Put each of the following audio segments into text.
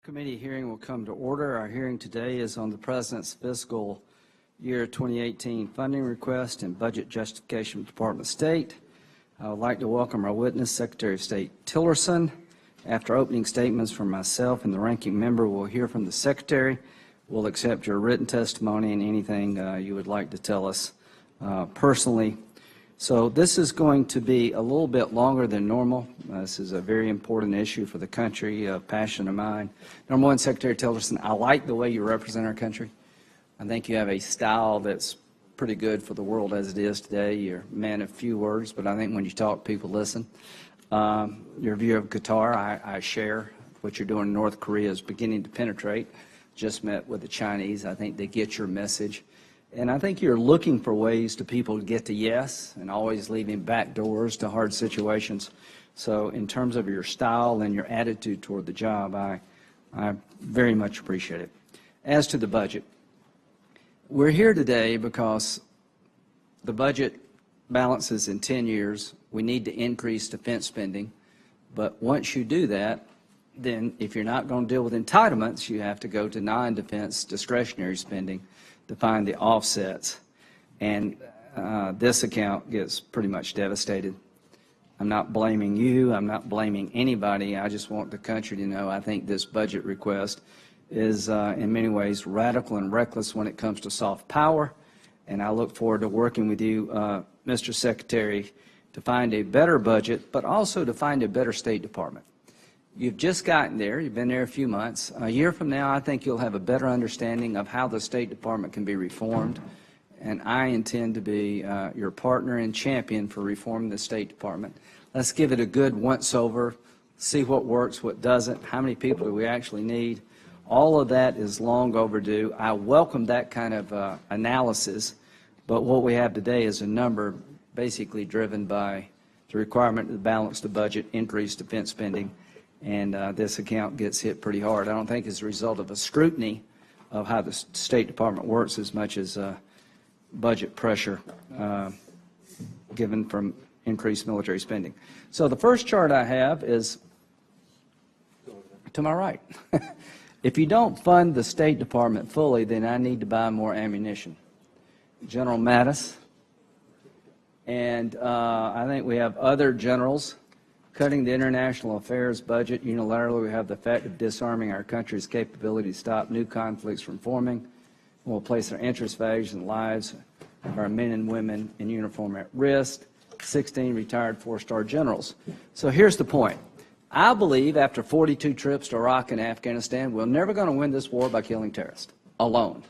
Committee hearing will come to order. Our hearing today is on the President's fiscal year 2018 funding request and budget justification of the Department of State. I would like to welcome our witness, Secretary of State Tillerson. After opening statements from myself and the ranking member, we'll hear from the Secretary. We'll accept your written testimony and anything you would like to tell us personally. So this is going to be a little bit longer than normal. This is a very important issue for the country, a passion of mine. Number one, Secretary Tillerson, I like the way you represent our country. I think you have a style that's pretty good for the world as it is today. You're a man of few words, but I think when you talk, people listen. Your view of Qatar, I share. What you're doing in North Korea is beginning to penetrate. Just met with the Chinese. I think they get your message. And I think you're looking for ways to people to get to yes and always leaving back doors to hard situations. So in terms of your style and your attitude toward the job, I very much appreciate it. As to the budget, we're here today because the budget balances in 10 years. We need to increase defense spending. But once you do that, then if you're not going to deal with entitlements, you have to go to non-defense discretionary spending to find the offsets. And this account gets pretty much devastated. I'm not blaming you. I'm not blaming anybody. I just want the country to know I think this budget request is in many ways radical and reckless when it comes to soft power. And I look forward to working with you, Mr. Secretary, to find a better budget, but also to find a better State Department. You've just gotten there. You've been there a few months. A year from now, I think you'll have a better understanding of how the State Department can be reformed. And I intend to be your partner and champion for reforming the State Department. Let's give it a good once-over, see what works, what doesn't, how many people do we actually need. All of that is long overdue. I welcome that kind of analysis, but what we have today is a number basically driven by the requirement to balance the budget, increase defense spending, and this account gets hit pretty hard. I don't think it's a result of a scrutiny of how the State Department works as much as budget pressure given from increased military spending. So the first chart I have is to my right. If you don't fund the State Department fully, then I need to buy more ammunition. General Mattis, and I think we have other generals cutting the international affairs budget unilaterally. We have the effect of disarming our country's capability to stop new conflicts from forming. We'll place our interest, values, and lives of our men and women in uniform at risk. 16 retired four-star generals. So here's the point. I believe after 42 trips to Iraq and Afghanistan, we're never going to win this war by killing terrorists alone.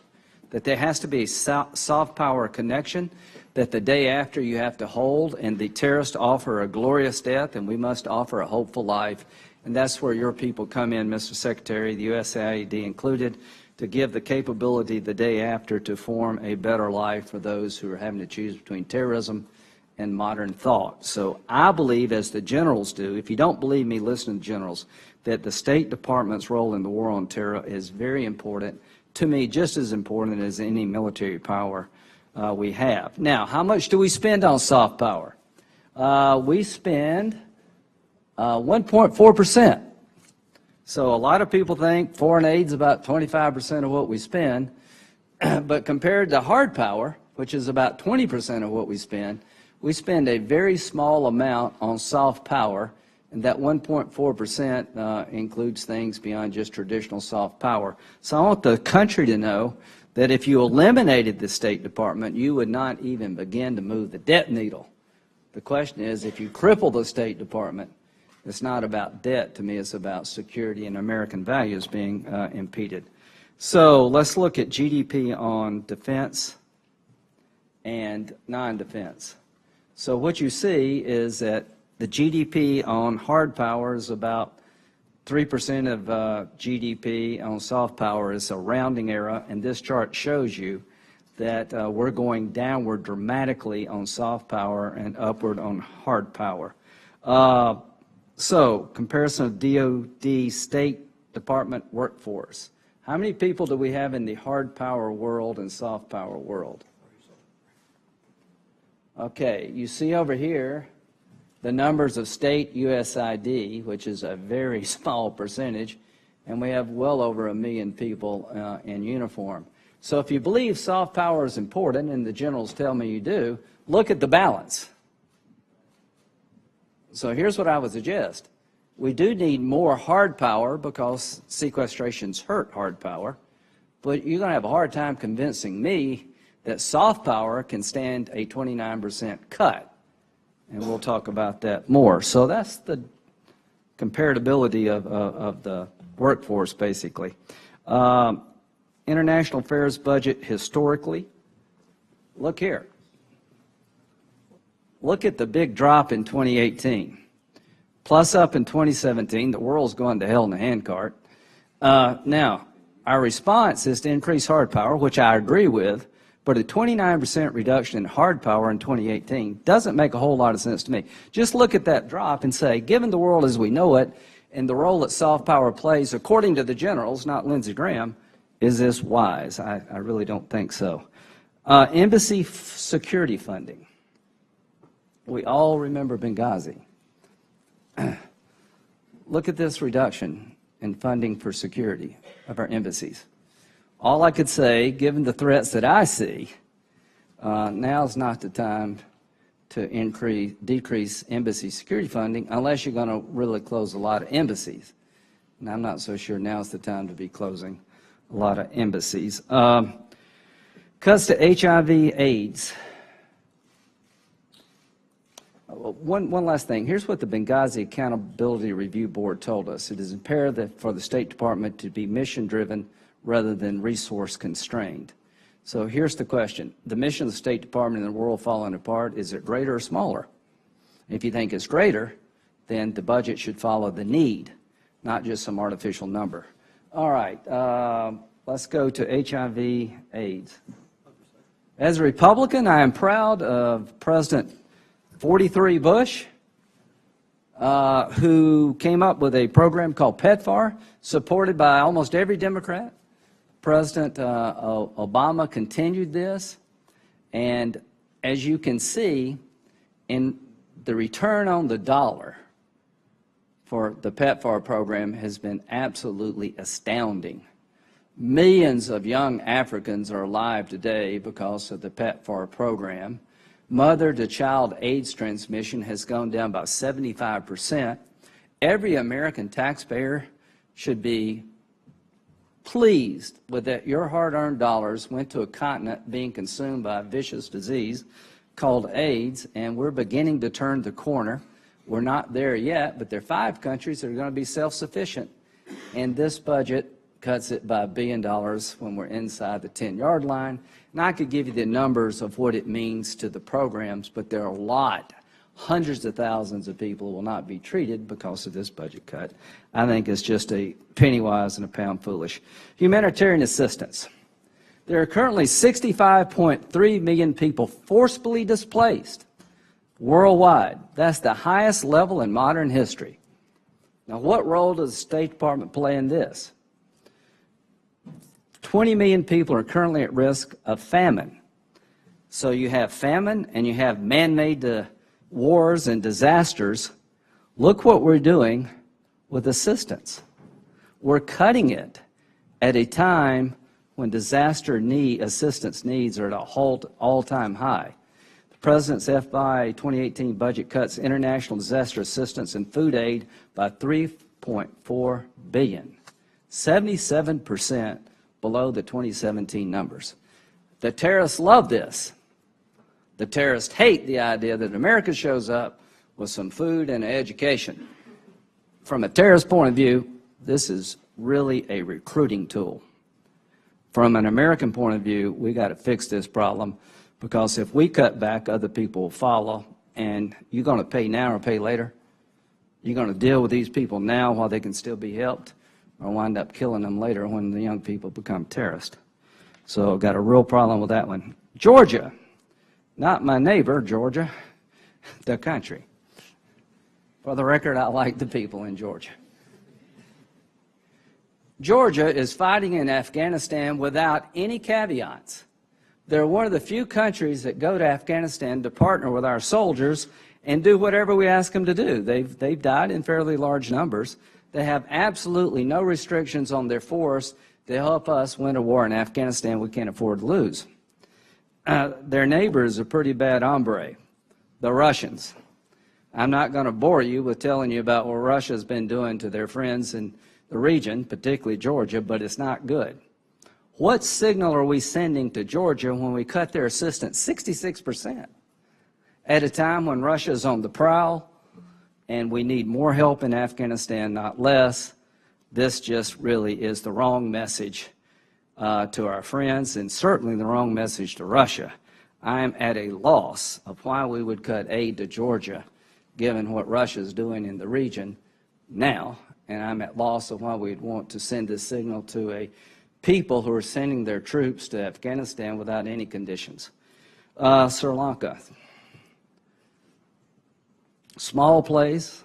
That there has to be a soft power connection, that the day after you have to hold and the terrorists offer a glorious death and we must offer a hopeful life. And that's where your people come in, Mr. Secretary, the USAID included, to give the capability the day after to form a better life for those who are having to choose between terrorism and modern thought. So I believe, as the generals do, if you don't believe me, listen to the generals, that the State Department's role in the war on terror is very important, to me just as important as any military power we have. Now, how much do we spend on soft power? We spend 1.4%. So a lot of people think foreign aid is about 25% of what we spend, but compared to hard power, which is about 20% of what we spend a very small amount on soft power, and that 1.4% includes things beyond just traditional soft power. So I want the country to know that if you eliminated the State Department, you would not even begin to move the debt needle. The question is, if you cripple the State Department, it's not about debt. To me, it's about security and American values being impeded. So let's look at GDP on defense and non-defense. So what you see is that the GDP on hard power is about 3% of GDP. On soft power is a rounding error, and this chart shows you that we're going downward dramatically on soft power and upward on hard power. So comparison of DOD State Department workforce. How many people do we have in the hard power world and soft power world? Okay, you see over here the numbers of state USID, which is a very small percentage, and we have well over 1 million people in uniform. So if you believe soft power is important, and the generals tell me you do, look at the balance. So here's what I would suggest. We do need more hard power because sequestrations hurt hard power, but you're going to have a hard time convincing me that soft power can stand a 29% cut, and we'll talk about that more. So that's the comparability of the workforce, basically. International affairs budget historically, look here. Look at the big drop in 2018. Plus up in 2017, the world's going to hell in a handcart. Now, our response is to increase hard power, which I agree with, but a 29% reduction in hard power in 2018 doesn't make a whole lot of sense to me. Just look at that drop and say, given the world as we know it and the role that soft power plays, according to the generals, not Lindsey Graham, is this wise? I really don't think so. Embassy security funding. We all remember Benghazi. Look at this reduction in funding for security of our embassies. All I could say, given the threats that I see, now's not the time to decrease embassy security funding unless you're going to really close a lot of embassies. And I'm not so sure now's the time to be closing a lot of embassies. Cuts to HIV/AIDS. One last thing. Here's what the Benghazi Accountability Review Board told us. It is imperative for the State Department to be mission-driven rather than resource-constrained. So here's the question. The mission of the State Department in the world falling apart, is it greater or smaller? If you think it's greater, then the budget should follow the need, not just some artificial number. All right, let's go to HIV/AIDS. As a Republican, I am proud of President 43 Bush, who came up with a program called PEPFAR, supported by almost every Democrat. President Obama continued this, and as you can see, in the return on the dollar for the PEPFAR program has been absolutely astounding. Millions of young Africans are alive today because of the PEPFAR program. Mother-to-child AIDS transmission has gone down by 75%. Every American taxpayer should be pleased with that your hard-earned dollars went to a continent being consumed by a vicious disease called AIDS, and we're beginning to turn the corner. We're not there yet, but there are 5 countries that are going to be self-sufficient, and this budget cuts it by $1 billion when we're inside the 10-yard line. And I could give you the numbers of what it means to the programs, but there are a lot, hundreds of thousands of people will not be treated because of this budget cut. I think it's just a penny wise and a pound foolish. Humanitarian assistance. There are currently 65.3 million people forcibly displaced worldwide. That's the highest level in modern history. Now, what role does the State Department play in this? 20 million people are currently at risk of famine. So you have famine and you have man-made wars and disasters. Look what we're doing with assistance. We're cutting it at a time when disaster assistance needs are at an all-time high. The President's FY 2018 budget cuts international disaster assistance and food aid by $3.4 billion, 77% below the 2017 numbers. The terrorists love this. The terrorists hate the idea that America shows up with some food and education. From a terrorist point of view, this is really a recruiting tool. From an American point of view, we got to fix this problem, because if we cut back, other people will follow. And you're going to pay now or pay later? You're going to deal with these people now while they can still be helped, or wind up killing them later when the young people become terrorists. So got a real problem with that one. Georgia, not my neighbor, Georgia, the country. For the record, I like the people in Georgia. Georgia is fighting in Afghanistan without any caveats. They're one of the few countries that go to Afghanistan to partner with our soldiers and do whatever we ask them to do. They've died in fairly large numbers. They have absolutely no restrictions on their force to help us win a war in Afghanistan we can't afford to lose. Their neighbor is a pretty bad hombre, the Russians. I'm not going to bore you with telling you about what Russia's been doing to their friends in the region, particularly Georgia, but it's not good. What signal are we sending to Georgia when we cut their assistance 66% at a time when Russia's on the prowl and we need more help in Afghanistan, not less? This just really is the wrong message to our friends, and certainly the wrong message to Russia. I am at a loss of why we would cut aid to Georgia, given what Russia is doing in the region now, and I'm at loss of why we'd want to send this signal to a people who are sending their troops to Afghanistan without any conditions. Sri Lanka, small place.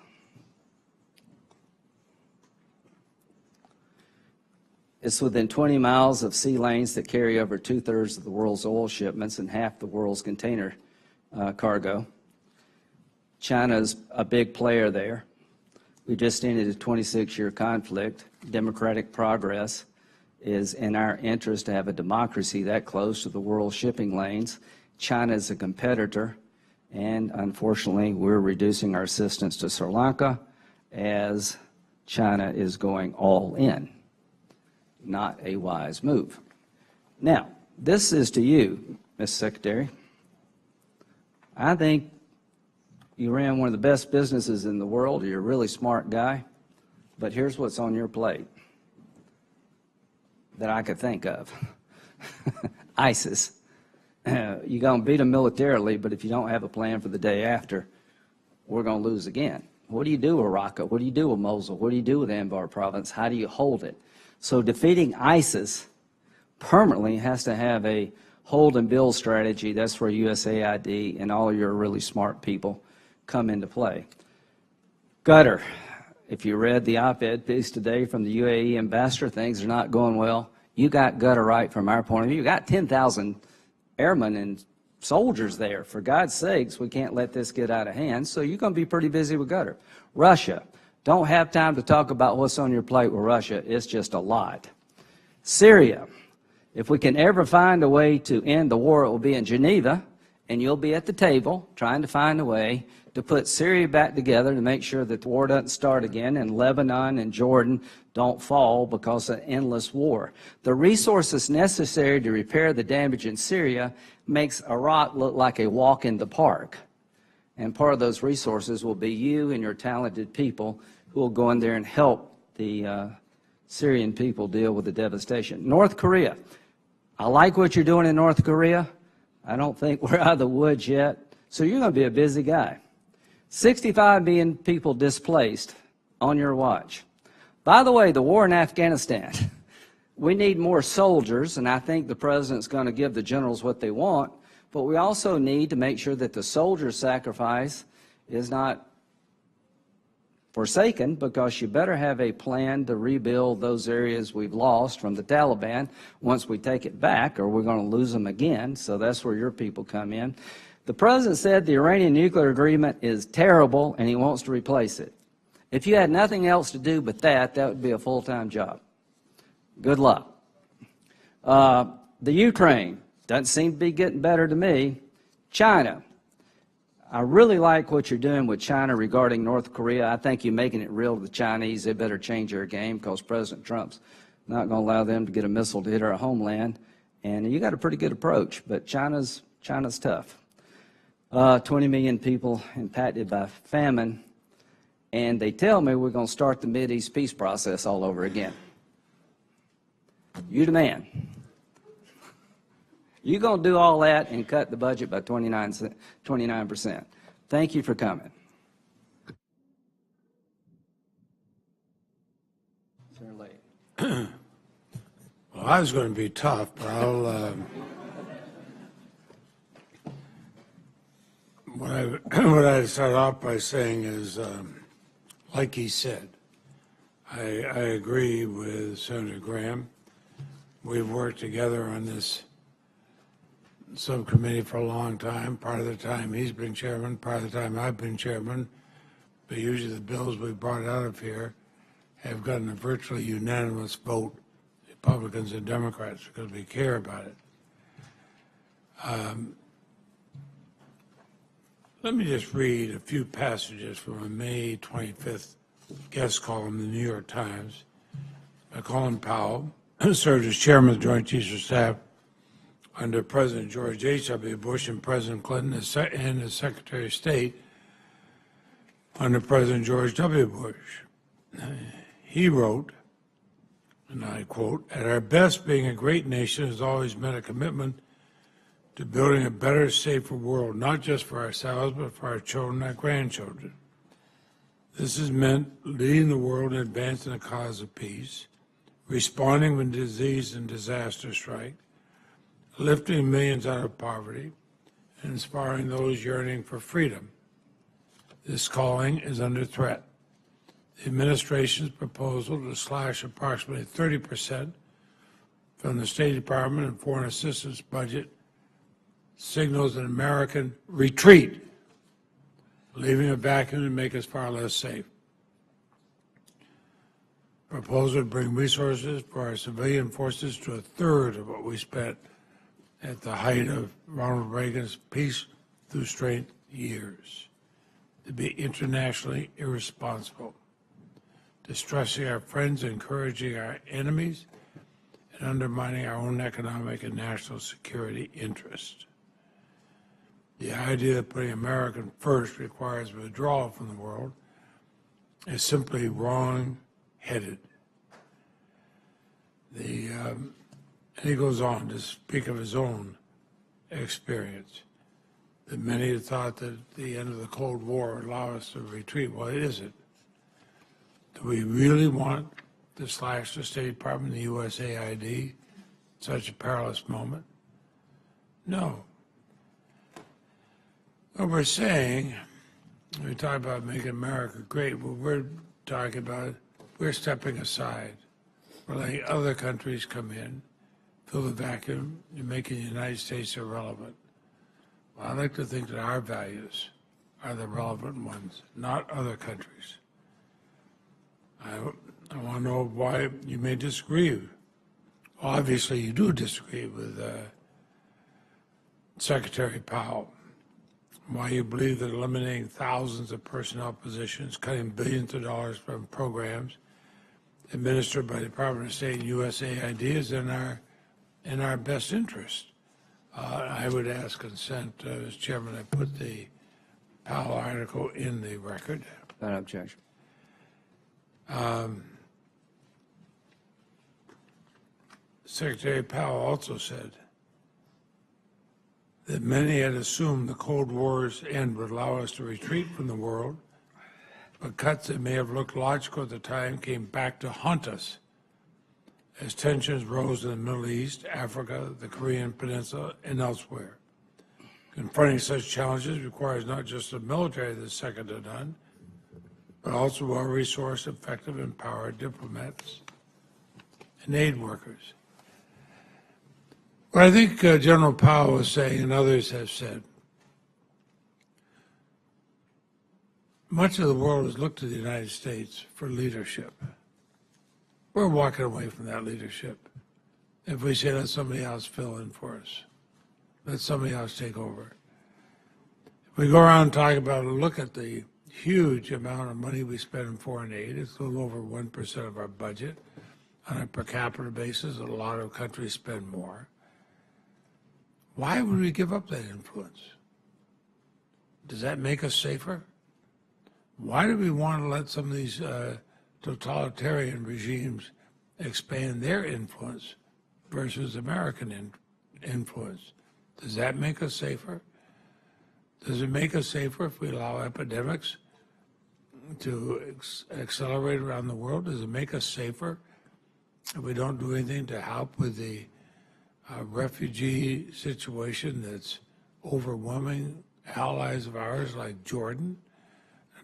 It's within 20 miles of sea lanes that carry over 2/3 of the world's oil shipments and half the world's container cargo. China's a big player there. We just ended a 26-year conflict. Democratic progress is in our interest to have a democracy that close to the world shipping lanes. China is a competitor, and unfortunately, we're reducing our assistance to Sri Lanka as China is going all in. Not a wise move. Now, this is to you, Ms. Secretary. I think you ran one of the best businesses in the world. You're a really smart guy. But here's what's on your plate that I could think of. ISIS. You're going to beat them militarily, but if you don't have a plan for the day after, we're going to lose again. What do you do with Raqqa? What do you do with Mosul? What do you do with Anbar province? How do you hold it? So defeating ISIS permanently has to have a hold and build strategy. That's where USAID and all your really smart people come into play. Qatar. If you read the op-ed piece today from the UAE ambassador, things are not going well. You got Qatar right from our point of view. You got 10,000 airmen and soldiers there. For God's sakes, we can't let this get out of hand. So you're going to be pretty busy with Qatar. Russia. Don't have time to talk about what's on your plate with Russia. It's just a lot. Syria. If we can ever find a way to end the war, it will be in Geneva, and you'll be at the table trying to find a way to put Syria back together to make sure that the war doesn't start again, and Lebanon and Jordan don't fall because of endless war. The resources necessary to repair the damage in Syria makes Iraq look like a walk in the park. And part of those resources will be you and your talented people who will go in there and help the Syrian people deal with the devastation. North Korea. I like what you're doing in North Korea. I don't think we're out of the woods yet. So you're going to be a busy guy. 65 million people displaced on your watch. By the way, the war in Afghanistan, we need more soldiers, and I think the president's going to give the generals what they want, but we also need to make sure that the soldier sacrifice is not forsaken, because you better have a plan to rebuild those areas we've lost from the Taliban once we take it back, or we're going to lose them again. So that's where your people come in. The president said the Iranian nuclear agreement is terrible and he wants to replace it. If you had nothing else to do but that would be a full-time job. Good luck. The Ukraine doesn't seem to be getting better to me. China. I really like what you're doing with China regarding North Korea. I think you're making it real to the Chinese. They better change their game, because President Trump's not going to allow them to get a missile to hit our homeland. And you got a pretty good approach, but China's tough. 20 million people impacted by famine, and they tell me we're going to start the Mideast peace process all over again. You the man. You're going to do all that and cut the budget by 29%. Thank you for coming. Well, I was going to be tough, but I'll. What I start off by saying is, like he said, I agree with Senator Graham. We've worked together on this subcommittee for a long time. Part of the time he's been chairman, part of the time I've been chairman. But usually the bills we brought out of here have gotten a virtually unanimous vote, Republicans and Democrats, because we care about it. Let me just read a few passages from a May 25th guest column in the New York Times by Colin Powell, who served as chairman of the Joint Chiefs of Staff under President George H.W. Bush and President Clinton and as Secretary of State under President George W. Bush. He wrote, and I quote, "At our best, being a great nation has always meant a commitment to building a better, safer world, not just for ourselves, but for our children and our grandchildren. This has meant leading the world in advancing the cause of peace, responding when disease and disaster strike, lifting millions out of poverty, and inspiring those yearning for freedom. This calling is under threat. The administration's proposal to slash approximately 30% from the State Department and Foreign Assistance budget signals an American retreat, leaving a vacuum to make us far less safe. Proposal to bring resources for our civilian forces to a third of what we spent at the height of Ronald Reagan's peace through strength years. To be internationally irresponsible, distressing our friends, encouraging our enemies, and undermining our own economic and national security interests. The idea that putting American first requires withdrawal from the world is simply wrong-headed." And he goes on to speak of his own experience, that many had thought that the end of the Cold War would allow us to retreat. Well, it isn't. Do we really want to slash the State Department and the USAID at such a perilous moment? No. What we're saying, when we talk about making America great, what we're talking about, we're stepping aside. We're letting other countries come in, fill the vacuum, and making the United States irrelevant. Well, I like to think that our values are the relevant ones, not other countries. I want to know why you may disagree. Well, obviously, you do disagree with Secretary Powell. Why you believe that eliminating thousands of personnel positions, cutting billions of dollars from programs administered by the Department of State and USAID is in our best interest. I would ask consent, as chairman, I put the Powell article in the record. Without objection. Secretary Powell also said that many had assumed the Cold War's end would allow us to retreat from the world, but cuts that may have looked logical at the time came back to haunt us as tensions rose in the Middle East, Africa, the Korean Peninsula, and elsewhere. Confronting such challenges requires not just a military that's second to none, but also well-resourced, effective, and empowered diplomats and aid workers. What I think General Powell was saying, and others have said, much of the world has looked to the United States for leadership. We're walking away from that leadership if we say let somebody else fill in for us. Let somebody else take over. If we go around and talk about, look at the huge amount of money we spend in foreign aid. It's a little over 1% of our budget. On a per capita basis, a lot of countries spend more. Why would we give up that influence? Does that make us safer? Why do we want to let some of these totalitarian regimes expand their influence versus American influence? Does that make us safer? Does it make us safer if we allow epidemics to accelerate around the world? Does it make us safer if we don't do anything to help with the refugee situation that's overwhelming allies of ours like Jordan?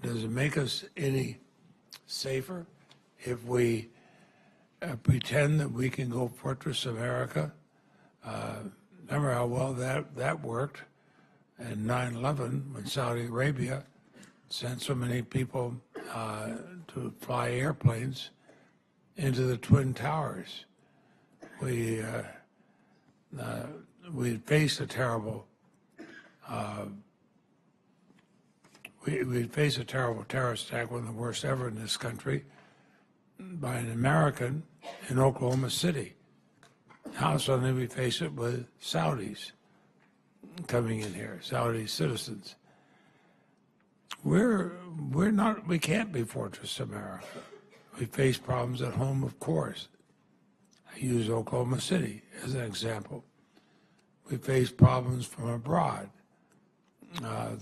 Does it make us any safer if we pretend that we can go Fortress America? Remember how well that worked in 9/11 when Saudi Arabia sent so many people to fly airplanes into the Twin Towers. We faced a terrible we faced a terrible terrorist attack, one of the worst ever in this country, by an American in Oklahoma City. Now suddenly we face it with Saudis coming in here, Saudi citizens. We can't be Fortress America. We face problems at home, of course. I use Oklahoma City as an example. We face problems from abroad.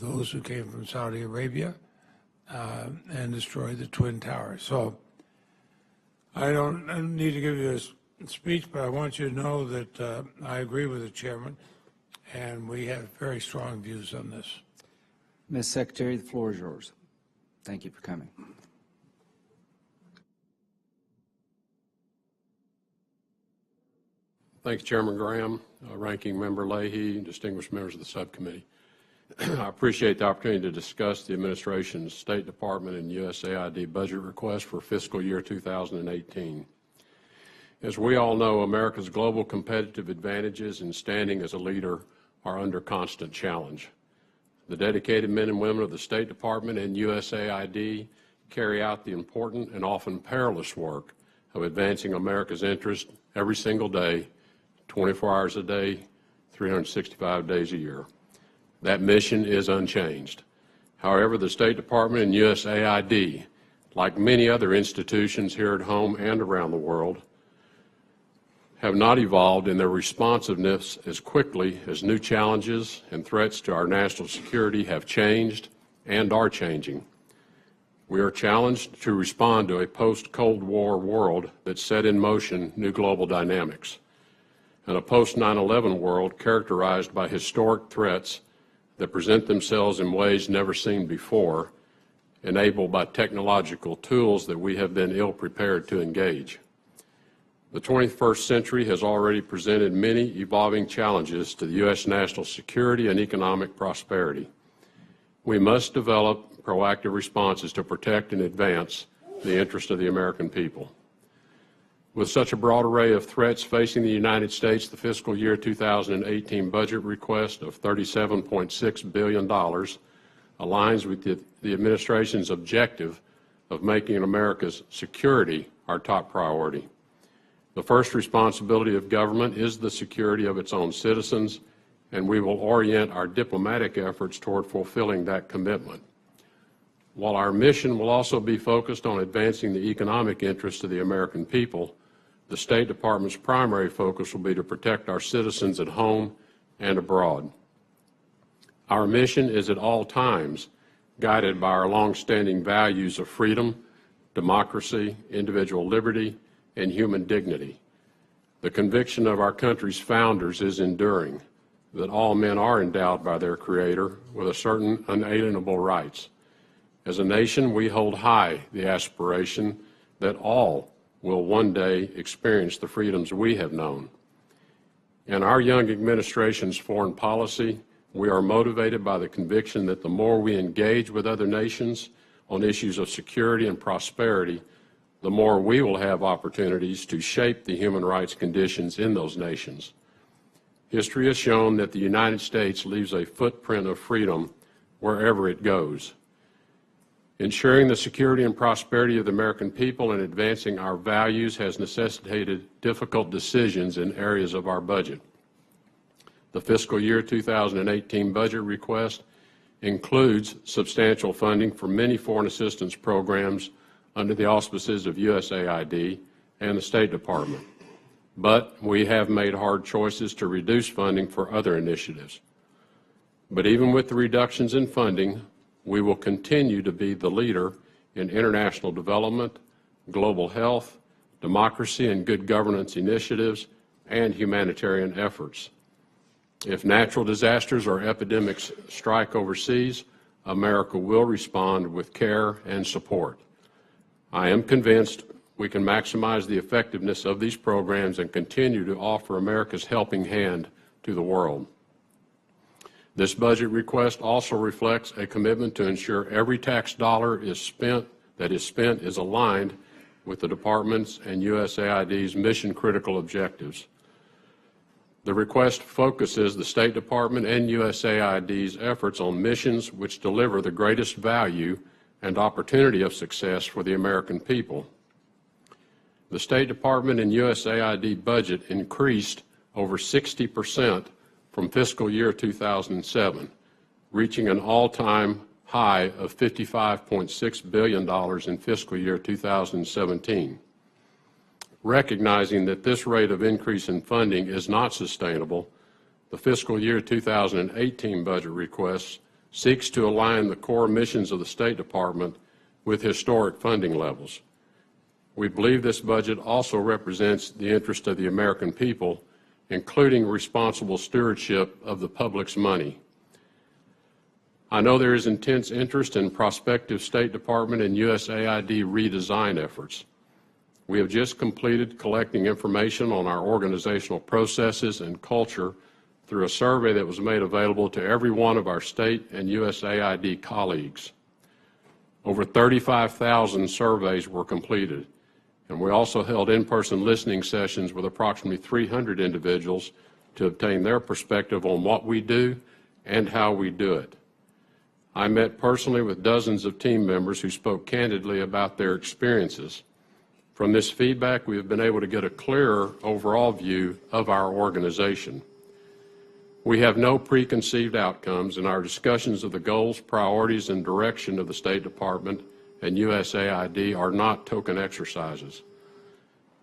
Those who came from Saudi Arabia and destroyed the Twin Towers. So I don't need to give you a speech, but I want you to know that I agree with the chairman, and we have very strong views on this. Ms. Secretary, the floor is yours. Thank you for coming. Thank you, Chairman Graham, Ranking Member Leahy, distinguished members of the subcommittee. I appreciate the opportunity to discuss the administration's State Department and USAID budget request for fiscal year 2018. As we all know, America's global competitive advantages and standing as a leader are under constant challenge. The dedicated men and women of the State Department and USAID carry out the important and often perilous work of advancing America's interest every single day, 24 hours a day, 365 days a year. That mission is unchanged. However, the State Department and USAID, like many other institutions here at home and around the world, have not evolved in their responsiveness as quickly as new challenges and threats to our national security have changed and are changing. We are challenged to respond to a post-Cold War world that set in motion new global dynamics, and a post-9/11 world characterized by historic threats that present themselves in ways never seen before, enabled by technological tools that we have been ill-prepared to engage. The 21st century has already presented many evolving challenges to the U.S. national security and economic prosperity. We must develop proactive responses to protect and advance the interest of the American people. With such a broad array of threats facing the United States, the fiscal year 2018 budget request of $37.6 billion aligns with the administration's objective of making America's security our top priority. The first responsibility of government is the security of its own citizens, and we will orient our diplomatic efforts toward fulfilling that commitment. While our mission will also be focused on advancing the economic interests of the American people, the State Department's primary focus will be to protect our citizens at home and abroad. Our mission is at all times guided by our longstanding values of freedom, democracy, individual liberty, and human dignity. The conviction of our country's founders is enduring, that all men are endowed by their Creator with a certain unalienable rights. As a nation, we hold high the aspiration that all will one day experience the freedoms we have known. In our young administration's foreign policy, we are motivated by the conviction that the more we engage with other nations on issues of security and prosperity, the more we will have opportunities to shape the human rights conditions in those nations. History has shown that the United States leaves a footprint of freedom wherever it goes. Ensuring the security and prosperity of the American people and advancing our values has necessitated difficult decisions in areas of our budget. The fiscal year 2018 budget request includes substantial funding for many foreign assistance programs under the auspices of USAID and the State Department. But we have made hard choices to reduce funding for other initiatives. But even with the reductions in funding, we will continue to be the leader in international development, global health, democracy and good governance initiatives, and humanitarian efforts. If natural disasters or epidemics strike overseas, America will respond with care and support. I am convinced we can maximize the effectiveness of these programs and continue to offer America's helping hand to the world. This budget request also reflects a commitment to ensure every tax dollar that is spent is aligned with the Department's and USAID's mission-critical objectives. The request focuses the State Department and USAID's efforts on missions which deliver the greatest value and opportunity of success for the American people. The State Department and USAID budget increased over 60% from fiscal year 2007, reaching an all-time high of $55.6 billion in fiscal year 2017. Recognizing that this rate of increase in funding is not sustainable, the fiscal year 2018 budget request seeks to align the core missions of the State Department with historic funding levels. We believe this budget also represents the interest of the American people, including responsible stewardship of the public's money. I know there is intense interest in prospective State Department and USAID redesign efforts. We have just completed collecting information on our organizational processes and culture through a survey that was made available to every one of our state and USAID colleagues. Over 35,000 surveys were completed, and we also held in-person listening sessions with approximately 300 individuals to obtain their perspective on what we do and how we do it. I met personally with dozens of team members who spoke candidly about their experiences. From this feedback, we have been able to get a clearer overall view of our organization. We have no preconceived outcomes, and our discussions of the goals, priorities, and direction of the State Department and USAID are not token exercises.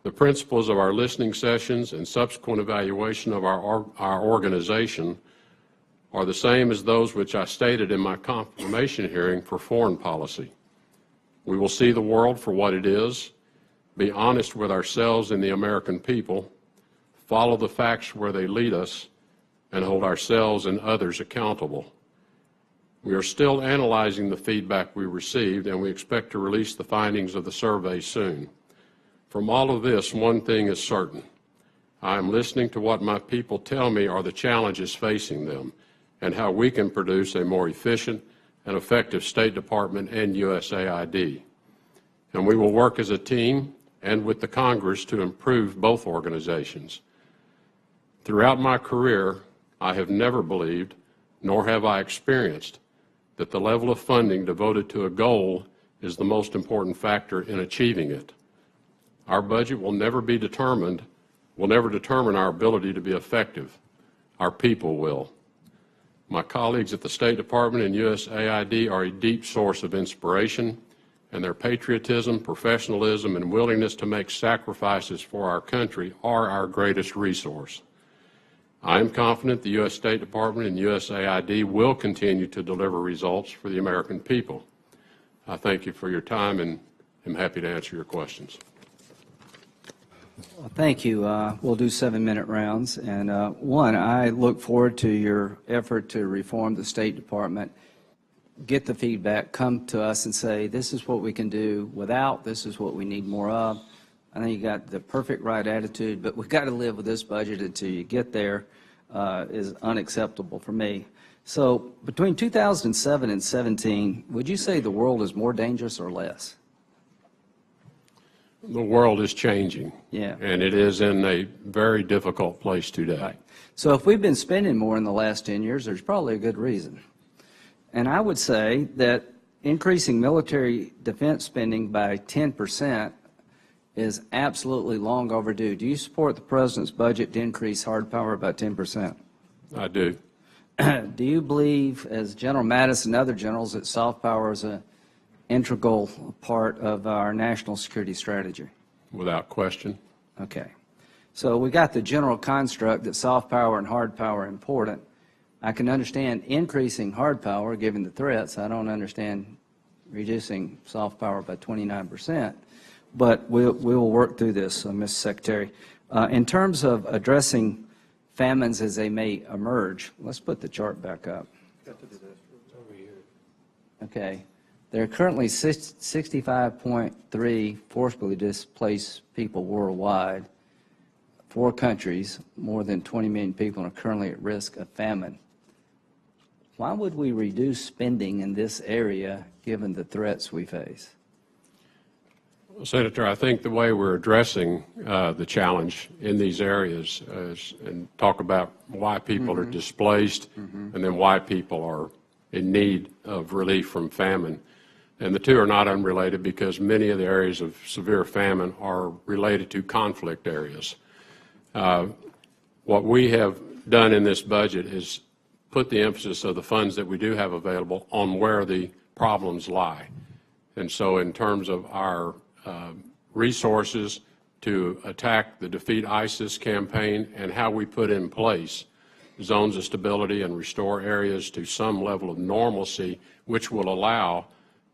The principles of our listening sessions and subsequent evaluation of our organization are the same as those which I stated in my confirmation hearing for foreign policy. We will see the world for what it is, be honest with ourselves and the American people, follow the facts where they lead us, and hold ourselves and others accountable. We are still analyzing the feedback we received, and we expect to release the findings of the survey soon. From all of this, one thing is certain. I am listening to what my people tell me are the challenges facing them and how we can produce a more efficient and effective State Department and USAID. And we will work as a team and with the Congress to improve both organizations. Throughout my career, I have never believed, nor have I experienced, that the level of funding devoted to a goal is the most important factor in achieving it. Our budget will never determine our ability to be effective. Our people will. My colleagues at the State Department and USAID are a deep source of inspiration, and their patriotism, professionalism, and willingness to make sacrifices for our country are our greatest resource. I am confident the U.S. State Department and USAID will continue to deliver results for the American people. I thank you for your time and am happy to answer your questions. Well, thank you. We'll do 7-minute rounds. And one, I look forward to your effort to reform the State Department, get the feedback, come to us and say, this is what we can do without, this is what we need more of. I think you got the perfect right attitude, but we've got to live with this budget until you get there is unacceptable for me. So between 2007 and 17, would you say the world is more dangerous or less? The world is changing, yeah, and it is in a very difficult place today. Right. So if we've been spending more in the last 10 years, there's probably a good reason. And I would say that increasing military defense spending by 10% is absolutely long overdue. Do you support the President's budget to increase hard power by 10%? I do. Do you believe, as General Mattis and other generals, that soft power is an integral part of our national security strategy? Without question. Okay. So we got the general construct that soft power and hard power are important. I can understand increasing hard power given the threats. I don't understand reducing soft power by 29%. But we will work through this, Mr. Secretary. In terms of addressing famines as they may emerge, let's put the chart back up. Okay. There are currently 65.3 forcibly displaced people worldwide. 4 countries, more than 20 million people are currently at risk of famine. Why would we reduce spending in this area given the threats we face? Senator, I think the way we're addressing the challenge in these areas is, and talk about why people are displaced and then why people are in need of relief from famine. And the two are not unrelated because many of the areas of severe famine are related to conflict areas. What we have done in this budget is put the emphasis of the funds that we do have available on where the problems lie. And so in terms of our resources to attack the Defeat ISIS campaign and how we put in place zones of stability and restore areas to some level of normalcy, which will allow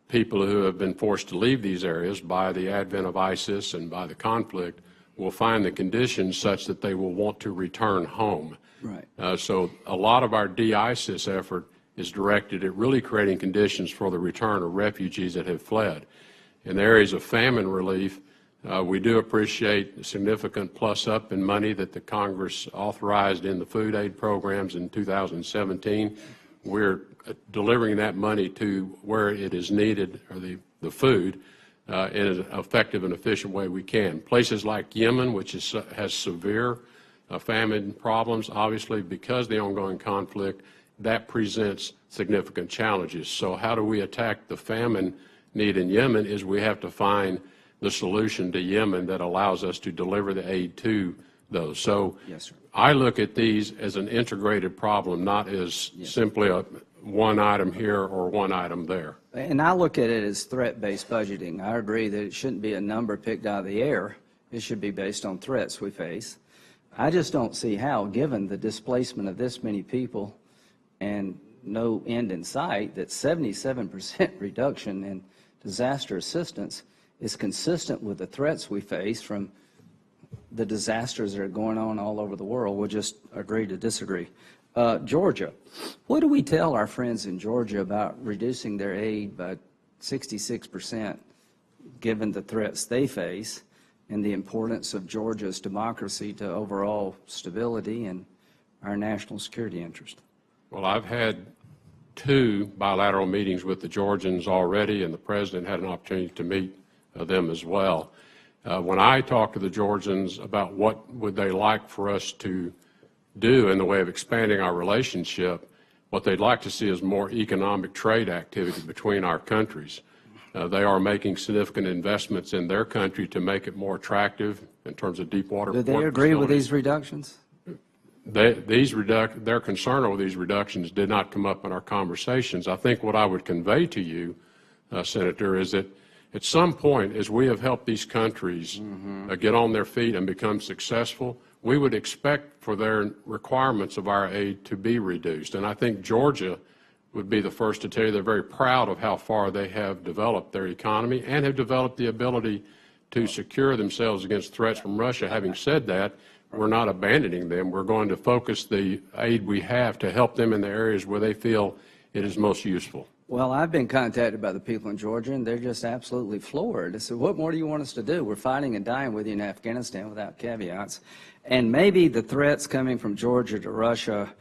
people who have been forced to leave these areas by the advent of ISIS and by the conflict will find the conditions such that they will want to return home. Right. So a lot of our de-ISIS effort is directed at really creating conditions for the return of refugees that have fled. In the areas of famine relief, we do appreciate the significant plus up in money that the Congress authorized in the food aid programs in 2017. We're delivering that money to where it is needed, or the food, in an effective and efficient way we can. Places like Yemen, which has severe famine problems, obviously because of the ongoing conflict, that presents significant challenges. So how do we attack the famine need in Yemen is we have to find the solution to Yemen that allows us to deliver the aid to those. So yes, sir. I look at these as an integrated problem, not as simply one item here or one item there. And I look at it as threat-based budgeting. I agree that it shouldn't be a number picked out of the air. It should be based on threats we face. I just don't see how, given the displacement of this many people and no end in sight, that 77% reduction in disaster assistance is consistent with the threats we face from the disasters that are going on all over the world. We'll just agree to disagree. Georgia, what do we tell our friends in Georgia about reducing their aid by 66% given the threats they face and the importance of Georgia's democracy to overall stability and our national security interest? Well, I've had 2 bilateral meetings with the Georgians already, and the President had an opportunity to meet them as well. When I talk to the Georgians about what would they like for us to do in the way of expanding our relationship, what they'd like to see is more economic trade activity between our countries. They are making significant investments in their country to make it more attractive in terms of deep water. Do they agree with these reductions? Their concern over these reductions did not come up in our conversations. I think what I would convey to you, Senator, is that at some point, as we have helped these countries get on their feet and become successful, we would expect for their requirements of our aid to be reduced. And I think Georgia would be the first to tell you they're very proud of how far they have developed their economy and have developed the ability to secure themselves against threats from Russia. Having said that, we're not abandoning them. We're going to focus the aid we have to help them in the areas where they feel it is most useful. Well, I've been contacted by the people in Georgia, and they're just absolutely floored. They said, what more do you want us to do? We're fighting and dying with you in Afghanistan without caveats. And maybe the threats coming from Georgia to Russia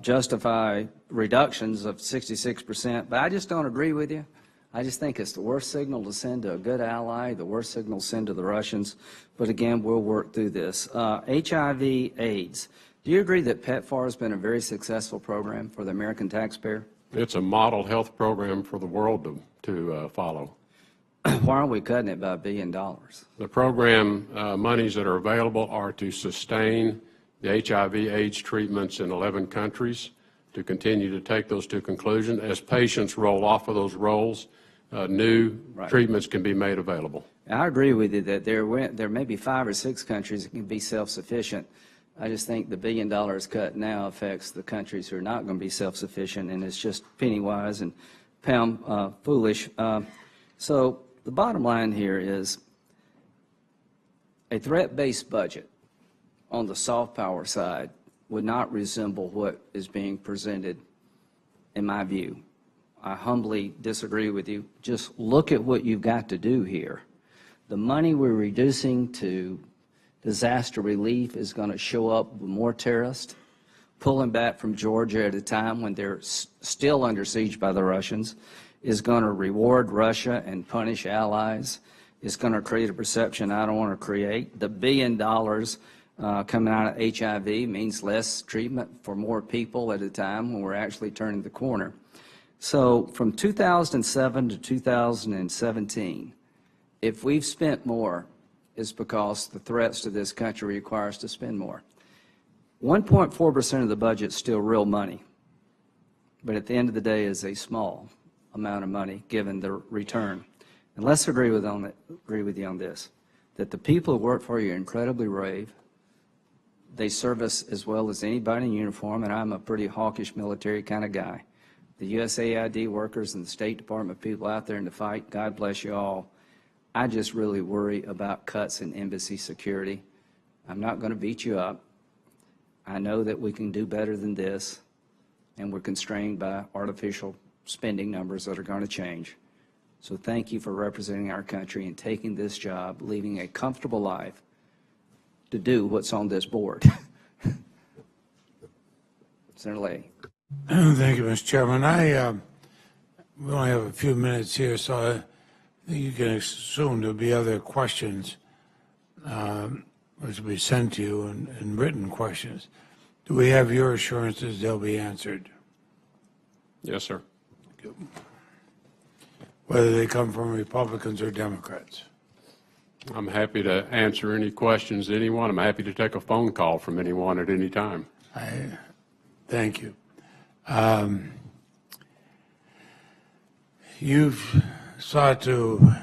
justify reductions of 66%, but I just don't agree with you. I just think it's the worst signal to send to a good ally, the worst signal to send to the Russians. But again, we'll work through this. HIV/AIDS. Do you agree that PEPFAR has been a very successful program for the American taxpayer? It's a model health program for the world to follow. Why aren't we cutting it by $1 billion? The program monies that are available are to sustain the HIV/AIDS treatments in 11 countries, to continue to take those to conclusion. As patients roll off of those rolls, new treatments can be made available. I agree with you that there may be 5 or 6 countries that can be self-sufficient. I just think the $1 billion cut now affects the countries who are not going to be self-sufficient, and it's just penny-wise and pound foolish. So the bottom line here is a threat-based budget on the soft power side would not resemble what is being presented, in my view. I humbly disagree with you. Just look at what you've got to do here. The money we're reducing to disaster relief is going to show up with more terrorists pulling back from Georgia at a time when they're still under siege by the Russians, is going to reward Russia and punish allies, is going to create a perception I don't want to create. The $1 billion coming out of HIV means less treatment for more people at a time when we're actually turning the corner. So from 2007 to 2017, if we've spent more, it's because the threats to this country require us to spend more. 1.4% of the budget is still real money, but at the end of the day is a small amount of money given the return. And let's agree with you on this, that the people who work for you are incredibly brave. They serve us as well as anybody in uniform, and I'm a pretty hawkish military kind of guy. The USAID workers and the State Department people out there in the fight, God bless you all. I just really worry about cuts in embassy security. I'm not going to beat you up. I know that we can do better than this, and we're constrained by artificial spending numbers that are going to change. So thank you for representing our country and taking this job, leaving a comfortable life to do what's on this board. Senator Leahy. Thank you, Mr. Chairman. We only have a few minutes here, so I think you can assume there'll be other questions which will be sent to you in written questions. Do we have your assurances they'll be answered? Yes, sir. Whether they come from Republicans or Democrats? I'm happy to answer any questions to anyone. I'm happy to take a phone call from anyone at any time. Thank you. You've sought to,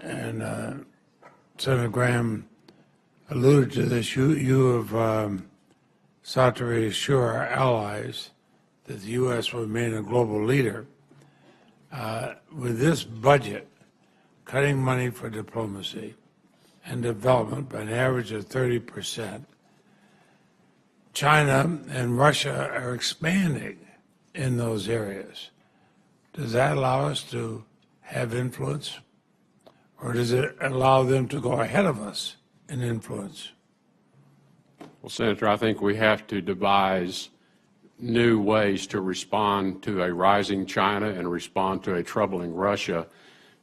and Senator Graham alluded to this, you have sought to reassure our allies that the U.S. will remain a global leader. With this budget, cutting money for diplomacy and development by an average of 30%, China and Russia are expanding in those areas. Does that allow us to have influence, or does it allow them to go ahead of us in influence? Well, Senator, I think we have to devise new ways to respond to a rising China and respond to a troubling Russia.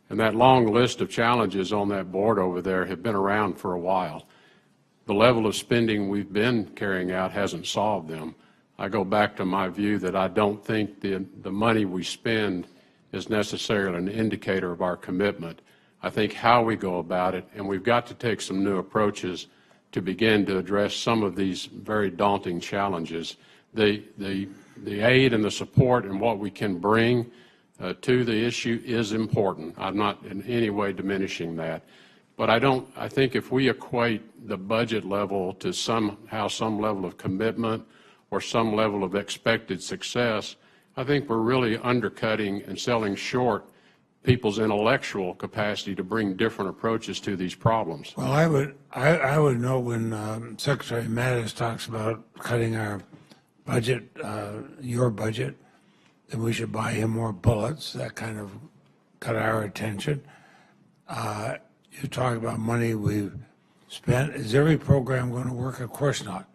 And that long list of challenges on that board over there have been around for a while. The level of spending we've been carrying out hasn't solved them. I go back to my view that I don't think the money we spend is necessarily an indicator of our commitment. I think how we go about it, and we've got to take some new approaches to begin to address some of these very daunting challenges. The aid and the support and what we can bring to the issue is important. I'm not in any way diminishing that. But I think if we equate the budget level to somehow some level of commitment or some level of expected success, I think we're really undercutting and selling short people's intellectual capacity to bring different approaches to these problems. Well, I would know when Secretary Mattis talks about cutting our budget, your budget, then we should buy him more bullets. That kind of got our attention. You talk about money we've spent. Is every program going to work? Of course not.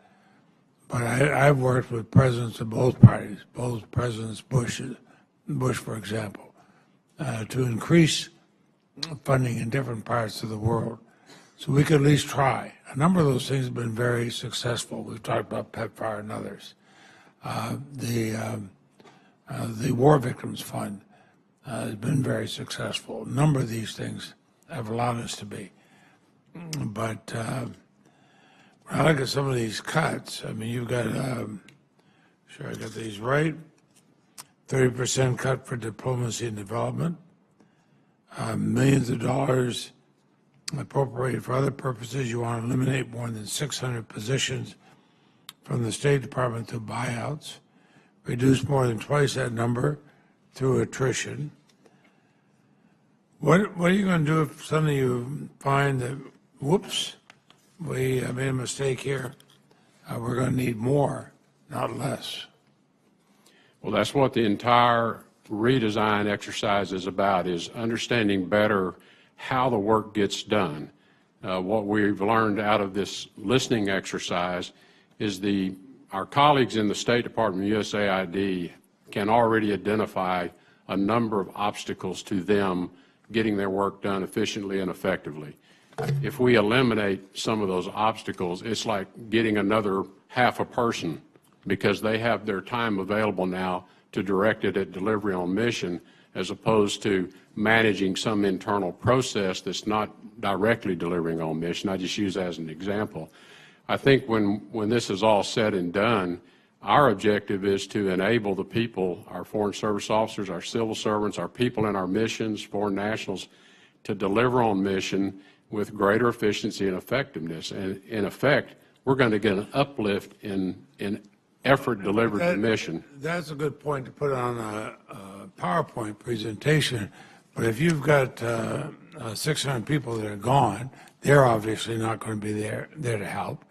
But I've worked with presidents of both parties, both Presidents Bush, for example, to increase funding in different parts of the world. So we could at least try. A number of those things have been very successful. We've talked about PEPFAR and others. The War Victims Fund has been very successful. A number of these things have allowed us to be. But when I look at some of these cuts, I mean, you've got, sure I got these right, 30% cut for diplomacy and development, millions of dollars appropriated for other purposes. You want to eliminate more than 600 positions from the State Department through buyouts, reduce more than twice that number through attrition. What are you going to do if suddenly you find that, whoops, we made a mistake here, we're going to need more, not less? Well, that's what the entire redesign exercise is about, is understanding better how the work gets done. What we've learned out of this listening exercise is our colleagues in the State Department, USAID, can already identify a number of obstacles to them getting their work done efficiently and effectively. If we eliminate some of those obstacles, it's like getting another half a person, because they have their time available now to direct it at delivery on mission, as opposed to managing some internal process that's not directly delivering on mission. I just use that as an example. I think when this is all said and done, our objective is to enable the people, our foreign service officers, our civil servants, our people in our missions, foreign nationals, to deliver on mission with greater efficiency and effectiveness. And in effect, we're going to get an uplift in effort delivered to mission. That's a good point to put on a PowerPoint presentation. But if you've got 600 people that are gone, they're obviously not going to be there to help.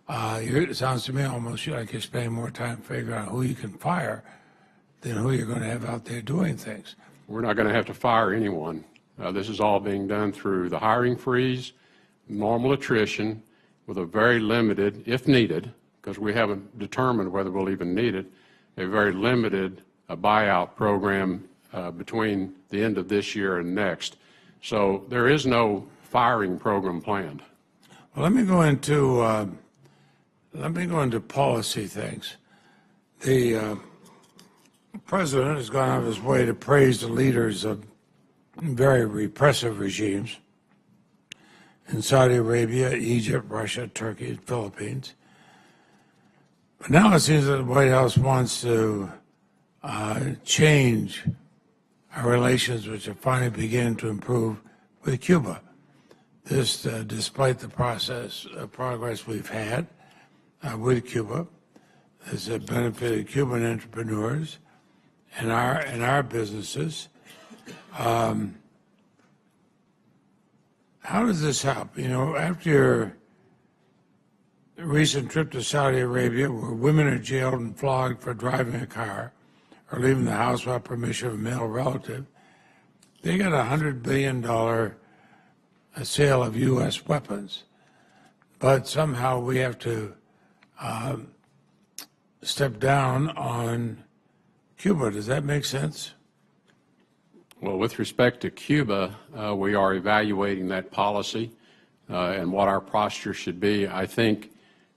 It sounds to me almost like you're spending more time figuring out who you can fire than who you're going to have out there doing things. We're not going to have to fire anyone. This is all being done through the hiring freeze, normal attrition, with a very limited, if needed, because we haven't determined whether we'll even need it, a very limited buyout program between the end of this year and next. So there is no firing program planned. Well, let me go into policy things. The president has gone out of his way to praise the leaders of very repressive regimes in Saudi Arabia, Egypt, Russia, Turkey, and Philippines. But now it seems that the White House wants to change our relations, which are finally beginning to improve, with Cuba. This, despite the progress we've had with Cuba, has benefited Cuban entrepreneurs and our businesses. How does this help? You know, after your recent trip to Saudi Arabia, where women are jailed and flogged for driving a car or leaving the house without permission of a male relative, they got a $100 billion sale of U.S. weapons. But somehow we have to step down on Cuba. Does that make sense? Well, with respect to Cuba, we are evaluating that policy and what our posture should be. I think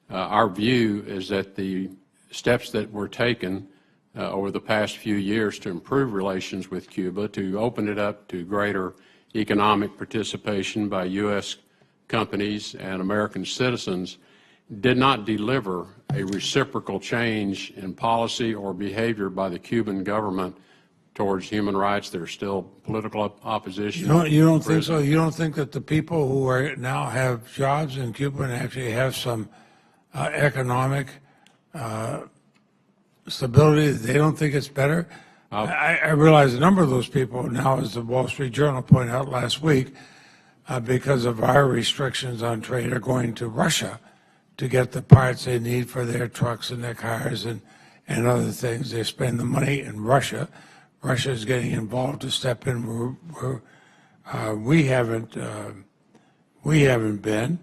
our view is that the steps that were taken over the past few years to improve relations with Cuba, to open it up to greater economic participation by U.S. companies and American citizens, did not deliver a reciprocal change in policy or behavior by the Cuban government towards human rights. There's still political opposition. You don't think so? You don't think that the people who are now have jobs in Cuba and actually have some economic stability, they don't think it's better? I realize a number of those people now, as the Wall Street Journal pointed out last week, because of our restrictions on trade, are going to Russia to get the parts they need for their trucks and their cars and other things. They spend the money in Russia. Russia is getting involved to step in where we haven't been,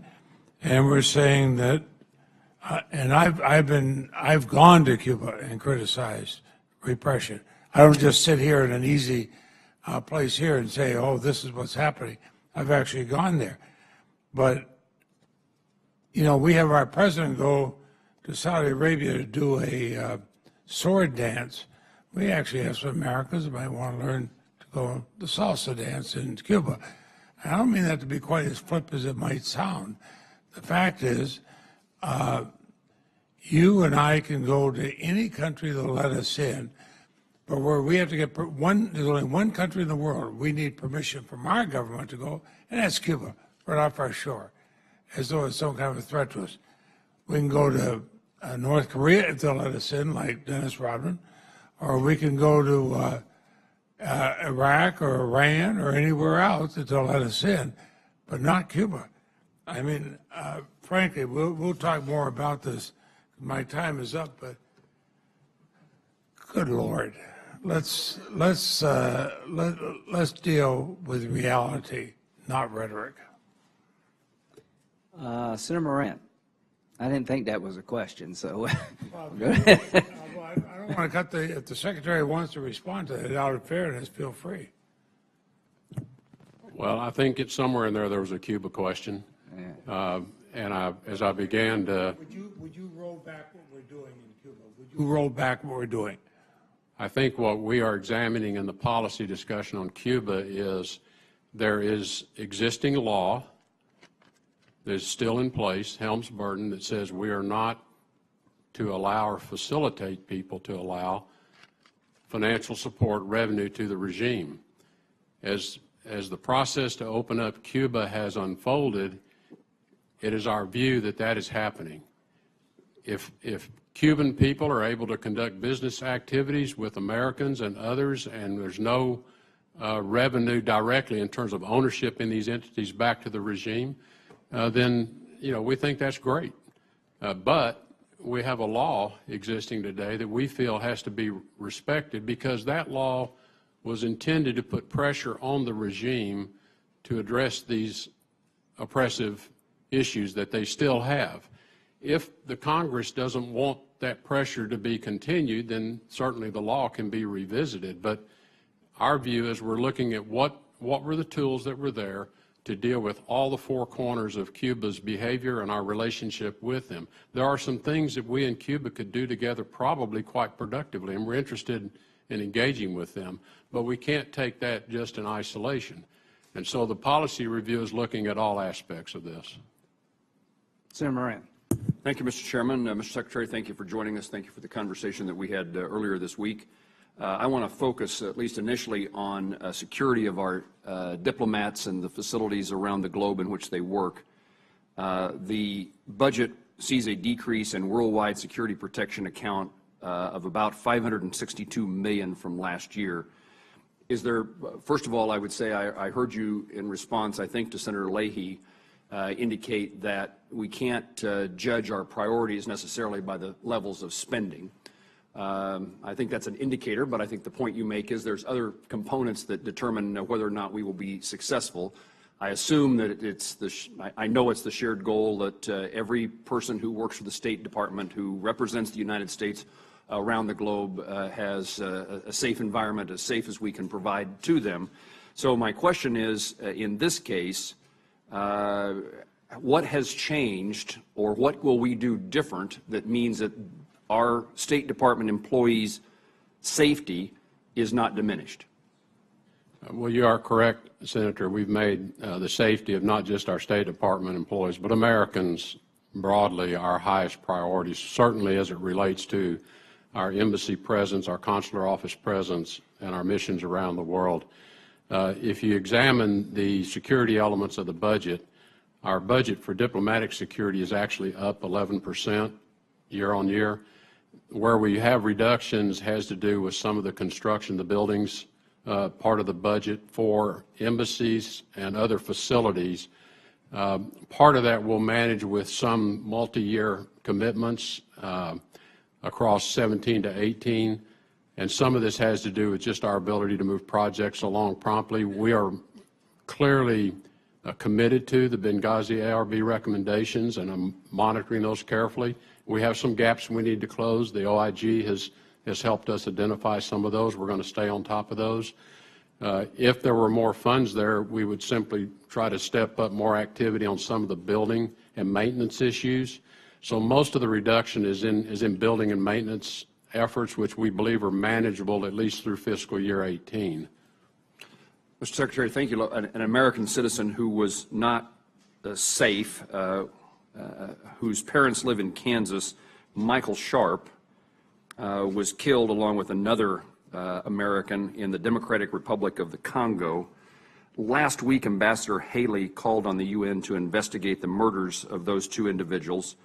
and we're saying that. And I've gone to Cuba and criticized repression. I don't just sit here in an easy place here and say, "Oh, this is what's happening." I've actually gone there, but you know, we have our president go to Saudi Arabia to do a sword dance. We actually have some Americans that might want to learn to go the salsa dance in Cuba. And I don't mean that to be quite as flip as it might sound. The fact is, you and I can go to any country that'll let us in, but where we have to get there's only one country in the world we need permission from our government to go, and that's Cuba, right off our shore, as though it's some kind of a threat to us. We can go to North Korea if they'll let us in, like Dennis Rodman, or we can go to Iraq or Iran or anywhere else that they'll let us in, but not Cuba. I mean, frankly, we'll talk more about this. My time is up, but good Lord, let's deal with reality, not rhetoric. Senator Morant, I didn't think that was a question, so go I ahead. don't want to if the secretary wants to respond to it out of fairness, feel free. Well, I think it's somewhere in there was a Cuba question. As I began to... Would you roll back what we're doing in Cuba? Would you roll back what we're doing? I think what we are examining in the policy discussion on Cuba is there is existing law that is still in place, Helms-Burton, that says we are not to allow or facilitate people to allow financial support revenue to the regime. As the process to open up Cuba has unfolded, it is our view that that is happening. If Cuban people are able to conduct business activities with Americans and others, and there's no revenue directly in terms of ownership in these entities back to the regime, then we think that's great. But we have a law existing today that we feel has to be respected, because that law was intended to put pressure on the regime to address these oppressive issues that they still have. If the Congress doesn't want that pressure to be continued, then certainly the law can be revisited. But our view is we're looking at what were the tools that were there to deal with all the four corners of Cuba's behavior and our relationship with them. There are some things that we and Cuba could do together probably quite productively, and we're interested in engaging with them. But we can't take that just in isolation. And so the policy review is looking at all aspects of this. Senator Moran. Thank you, Mr. Chairman. Mr. Secretary, thank you for joining us. Thank you for the conversation that we had earlier this week. I want to focus, at least initially, on security of our diplomats and the facilities around the globe in which they work. The budget sees a decrease in worldwide security protection account of about $562 million from last year. Is there, first of all, I would say I heard you in response, I think, to Senator Leahy, indicate that we can't judge our priorities necessarily by the levels of spending. I think that's an indicator, but I think the point you make is there's other components that determine whether or not we will be successful. I assume that I know it's the shared goal that every person who works for the State Department who represents the United States around the globe has a safe environment, as safe as we can provide to them. So my question is, in this case, what has changed, or what will we do different that means that our State Department employees' safety is not diminished? Well, you are correct, Senator. We've made the safety of not just our State Department employees, but Americans broadly our highest priority, certainly as it relates to our embassy presence, our consular office presence, and our missions around the world. If you examine the security elements of the budget, our budget for diplomatic security is actually up 11% year on year. Where we have reductions has to do with some of the construction, the buildings, part of the budget for embassies and other facilities. Part of that we'll manage with some multi-year commitments across 17 to 18. And some of this has to do with just our ability to move projects along promptly. We are clearly committed to the Benghazi ARB recommendations, and I'm monitoring those carefully. We have some gaps we need to close. The OIG has helped us identify some of those. We're going to stay on top of those. If there were more funds there, we would simply try to step up more activity on some of the building and maintenance issues. So most of the reduction is in building and maintenance efforts, which we believe are manageable at least through fiscal year 18. Mr. Secretary, thank you. An American citizen who was not safe, whose parents live in Kansas, Michael Sharp, was killed along with another American in the Democratic Republic of the Congo. Last week, Ambassador Haley called on the UN to investigate the murders of those two individuals.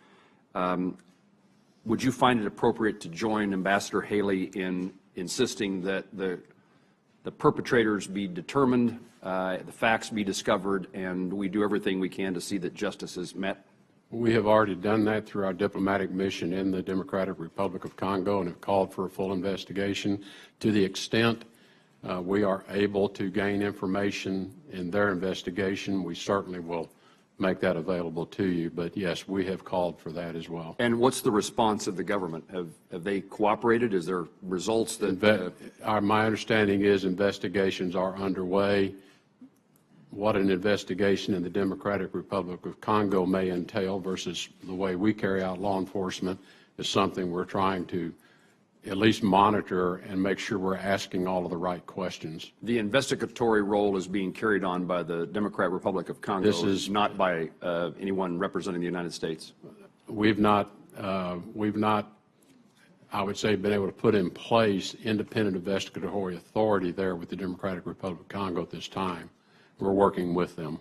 Would you find it appropriate to join Ambassador Haley in insisting that the perpetrators be determined, the facts be discovered, and we do everything we can to see that justice is met? We have already done that through our diplomatic mission in the Democratic Republic of Congo and have called for a full investigation. To the extent we are able to gain information in their investigation, we certainly will make that available to you. But yes, we have called for that as well. And what's the response of the government? Have they cooperated? Is there results that... My understanding is investigations are underway. what an investigation in the Democratic Republic of Congo may entail versus the way we carry out law enforcement is something we're trying to at least monitor and make sure we're asking all of the right questions. The investigatory role is being carried on by the Democratic Republic of Congo, This is not by anyone representing the United States. We've not, I would say, been able to put in place independent investigatory authority there with the Democratic Republic of Congo at this time. We're working with them.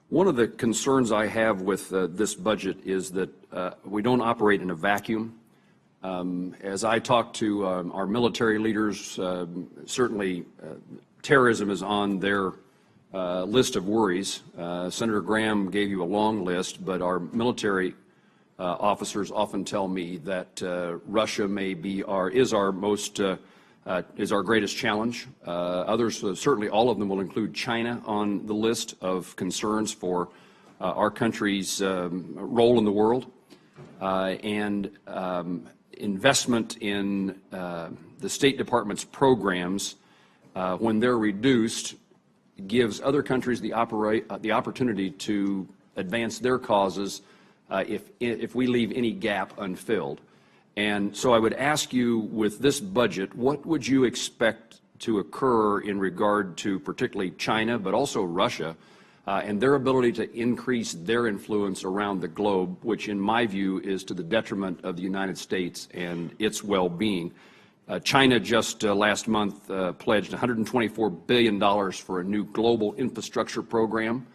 One of the concerns I have with this budget is that we don't operate in a vacuum. As I talk to our military leaders, certainly terrorism is on their list of worries. Senator Graham gave you a long list, but our military officers often tell me that Russia is our greatest challenge. Others, certainly all of them, will include China on the list of concerns for our country's role in the world. Investment in the State Department's programs, when they're reduced, gives other countries the opportunity to advance their causes if we leave any gap unfilled. And so I would ask you, with this budget, what would you expect to occur in regard to particularly China, but also Russia, and their ability to increase their influence around the globe, which in my view is to the detriment of the United States and its well-being. China just last month pledged $124 billion for a new global infrastructure program.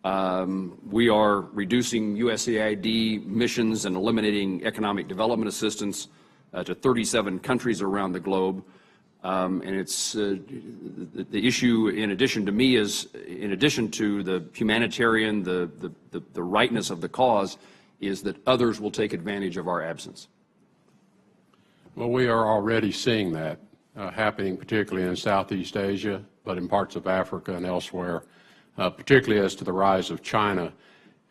We are reducing USAID missions and eliminating economic development assistance to 37 countries around the globe. And it's the issue, in addition to me, is in addition to the humanitarian, the rightness of the cause, is that others will take advantage of our absence. Well, we are already seeing that happening, particularly in Southeast Asia, but in parts of Africa and elsewhere, particularly as to the rise of China.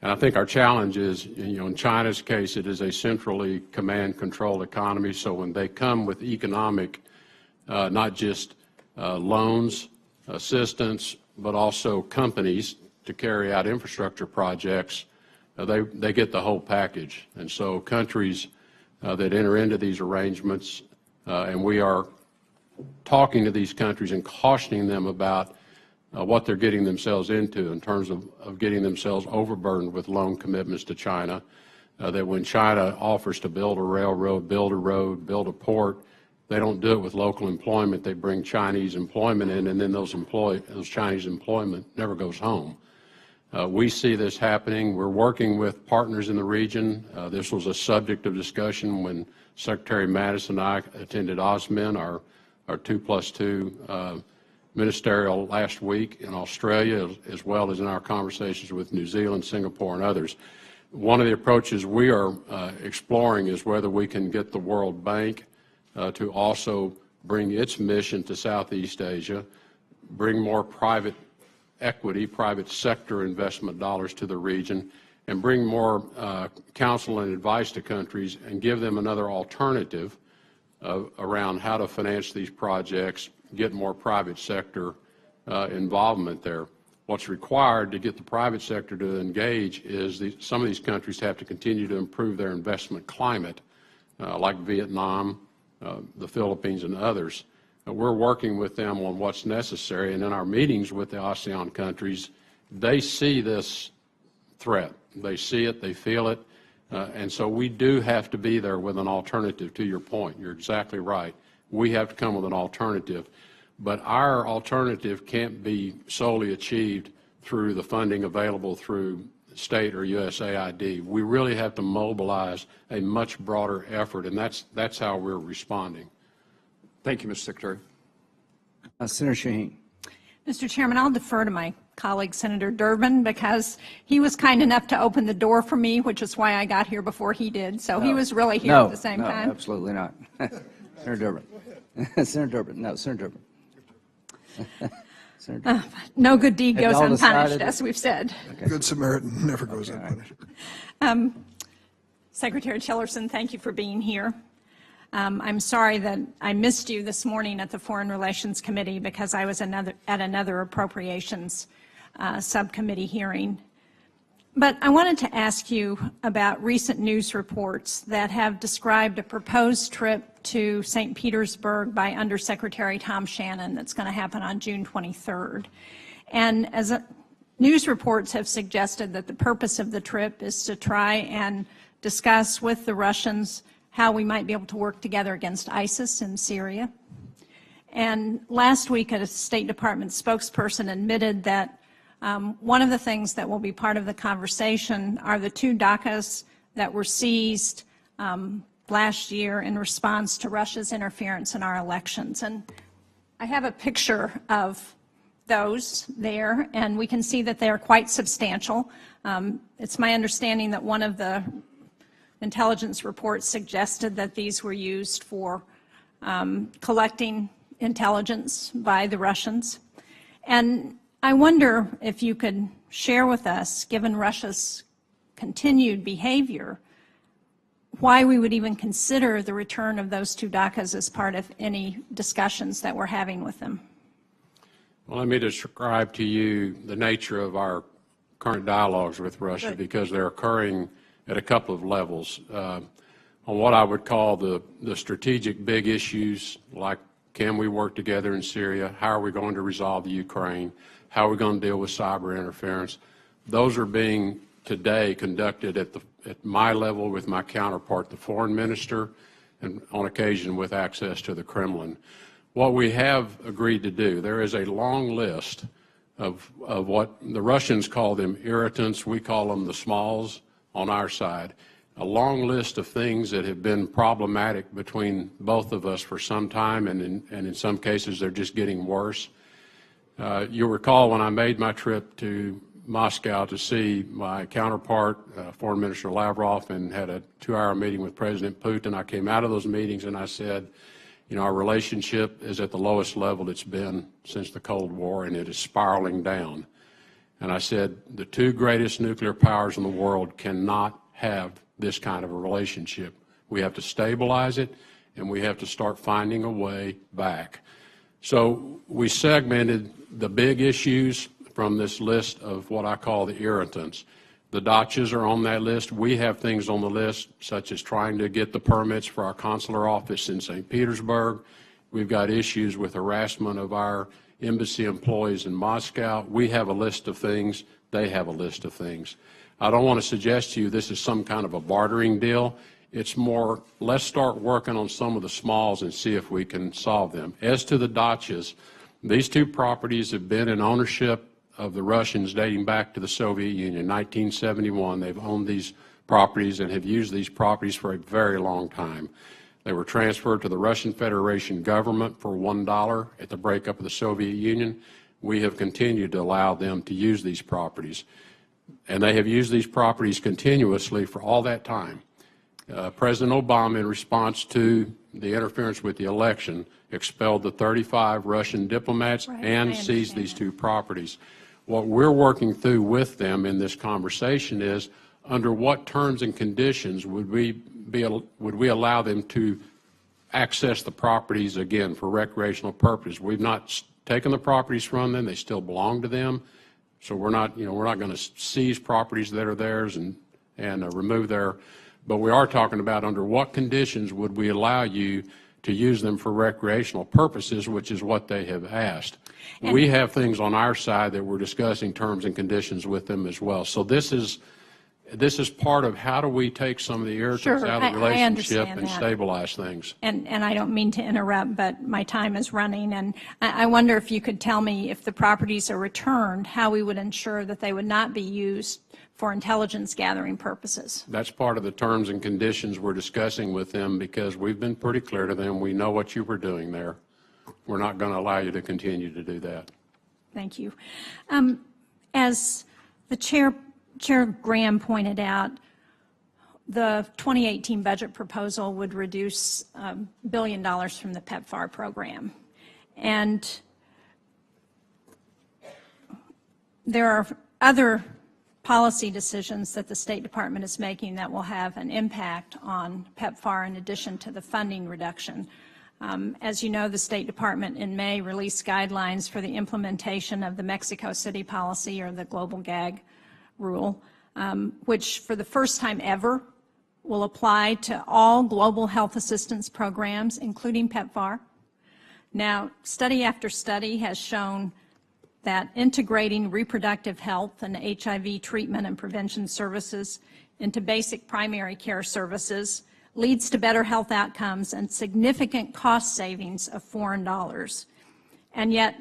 And I think our challenge is, in China's case, it is a centrally command-controlled economy. So when they come with economic, not just loans, assistance, but also companies to carry out infrastructure projects, they get the whole package. And so countries that enter into these arrangements, and we are talking to these countries and cautioning them about what they're getting themselves into in terms of getting themselves overburdened with loan commitments to China, that when China offers to build a railroad, build a road, build a port, they don't do it with local employment. They bring Chinese employment in, and then those Chinese employment never goes home. We see this happening. We're working with partners in the region. This was a subject of discussion when Secretary Mattis and I attended OSMIN, our 2+2 ministerial last week in Australia, as well as in our conversations with New Zealand, Singapore, and others. One of the approaches we are exploring is whether we can get the World Bank to also bring its mission to Southeast Asia, bring more private equity, private sector investment dollars to the region, and bring more counsel and advice to countries and give them another alternative around how to finance these projects, get more private sector involvement there. What's required to get the private sector to engage is some of these countries have to continue to improve their investment climate, like Vietnam, the Philippines, and others. We're working with them on what's necessary, and in our meetings with the ASEAN countries, they see this threat. They see it, they feel it, and so we do have to be there with an alternative. To your point, you're exactly right. We have to come with an alternative, but our alternative can't be solely achieved through the funding available through state or USAID. We really have to mobilize a much broader effort, and that's how we're responding. Thank you, Mr. Secretary. Senator Shaheen. Mr. Chairman, I'll defer to my colleague, Senator Durbin, because he was kind enough to open the door for me, which is why I got here before he did. So he was really here at the same time. No, absolutely not. Senator Durbin. Senator Durbin. No, Senator Durbin. No good deed goes unpunished, as we've said. Okay. Good Samaritan never goes unpunished. Secretary Tillerson, thank you for being here. I'm sorry that I missed you this morning at the Foreign Relations Committee because I was at another appropriations subcommittee hearing. But I wanted to ask you about recent news reports that have described a proposed trip to St. Petersburg by Undersecretary Tom Shannon that's going to happen on June 23rd. And news reports have suggested that the purpose of the trip is to try and discuss with the Russians how we might be able to work together against ISIS in Syria. And last week, a State Department spokesperson admitted that one of the things that will be part of the conversation are the 2 DACAs that were seized last year in response to Russia's interference in our elections. And I have a picture of those there, and we can see that they are quite substantial. It's my understanding that one of the intelligence reports suggested that these were used for collecting intelligence by the Russians. And I wonder if you could share with us, given Russia's continued behavior, why we would even consider the return of those 2 DACAs as part of any discussions that we're having with them. Well, let me describe to you the nature of our current dialogues with Russia, because they're occurring at a couple of levels. On what I would call the strategic big issues, like can we work together in Syria? How are we going to resolve the Ukraine? How are we going to deal with cyber interference? Those are being today conducted at my level with my counterpart, the foreign minister, and on occasion with access to the Kremlin. What we have agreed to do, there is a long list of what the Russians call them irritants, we call them the smalls on our side, a long list of things that have been problematic between both of us for some time, and in some cases they're just getting worse. You'll recall when I made my trip to Moscow to see my counterpart, Foreign Minister Lavrov, and had a 2-hour meeting with President Putin. I came out of those meetings and I said, you know, our relationship is at the lowest level it's been since the Cold War, and it is spiraling down. And I said, the 2 greatest nuclear powers in the world cannot have this kind of a relationship. We have to stabilize it, and we have to start finding a way back. So we segmented the big issues from this list of what I call the irritants. The Dachas are on that list. We have things on the list, such as trying to get the permits for our consular office in St. Petersburg. We've got issues with harassment of our embassy employees in Moscow. We have a list of things. They have a list of things. I don't want to suggest to you this is some kind of a bartering deal. It's more, let's start working on some of the smalls and see if we can solve them. As to the Dachas, these 2 properties have been in ownership of the Russians dating back to the Soviet Union, 1971. They've owned these properties and have used these properties for a very long time. They were transferred to the Russian Federation government for $1 at the breakup of the Soviet Union. We have continued to allow them to use these properties. And they have used these properties continuously for all that time. President Obama, in response to the interference with the election, expelled the 35 Russian diplomats and seized these 2 properties. What we're working through with them in this conversation is, under what terms and conditions would we allow them to access the properties again for recreational purposes? We've not taken the properties from them; they still belong to them. So we're not going to seize properties that are theirs and remove their. But we are talking about under what conditions would we allow you to use them for recreational purposes, which is what they have asked. And we have things on our side that we're discussing terms and conditions with them as well. So this is part of how do we take some of the irritants out of the relationship and stabilize things. And I don't mean to interrupt, but my time is running, and I wonder if you could tell me, if the properties are returned, how we would ensure that they would not be used for intelligence gathering purposes. That's part of the terms and conditions we're discussing with them, because we've been pretty clear to them, we know what you were doing there. We're not going to allow you to continue to do that. Thank you. As the Chair Graham pointed out, the 2018 budget proposal would reduce $1 billion from the PEPFAR program. And there are other policy decisions that the State Department is making that will have an impact on PEPFAR in addition to the funding reduction. As you know, the State Department in May released guidelines for the implementation of the Mexico City policy, or the global gag rule, which for the first time ever will apply to all global health assistance programs, including PEPFAR. Now, study after study has shown that integrating reproductive health and HIV treatment and prevention services into basic primary care services leads to better health outcomes and significant cost savings of foreign dollars. And yet,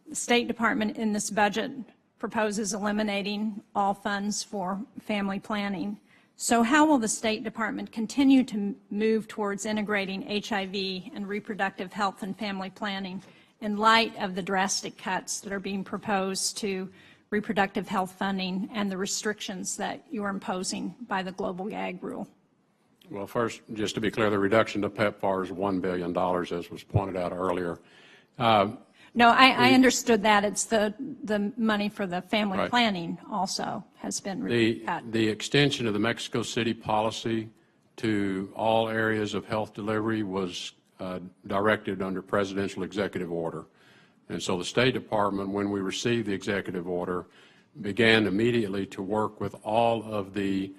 the State Department in this budget proposes eliminating all funds for family planning. So how will the State Department continue to move towards integrating HIV and reproductive health and family planning in light of the drastic cuts that are being proposed to reproductive health funding and the restrictions that you are imposing by the global gag rule? Well, first, just to be clear, the reduction to PEPFAR is $1 billion, as was pointed out earlier. No, I understood that. It's the money for the family Right. planning also has been cut. The extension of the Mexico City policy to all areas of health delivery was directed under presidential executive order. And so the State Department, when we received the executive order, began immediately to work with all of the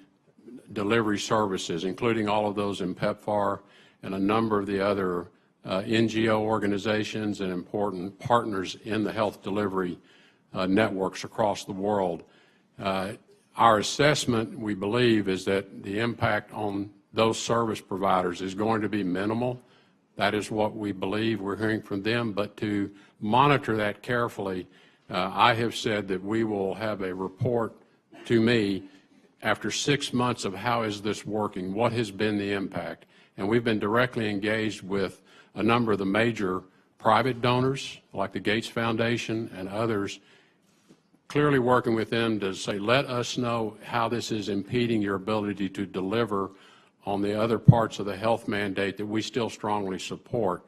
delivery services, including all of those in PEPFAR and a number of the other NGO organizations and important partners in the health delivery networks across the world. Our assessment, we believe, is that the impact on those service providers is going to be minimal. That is what we believe. We're hearing from them. But to monitor that carefully, I have said that we will have a report to me after 6 months of how is this working, what has been the impact. And we've been directly engaged with a number of the major private donors, like the Gates Foundation and others, clearly working with them to say, let us know how this is impeding your ability to deliver on the other parts of the health mandate that we still strongly support.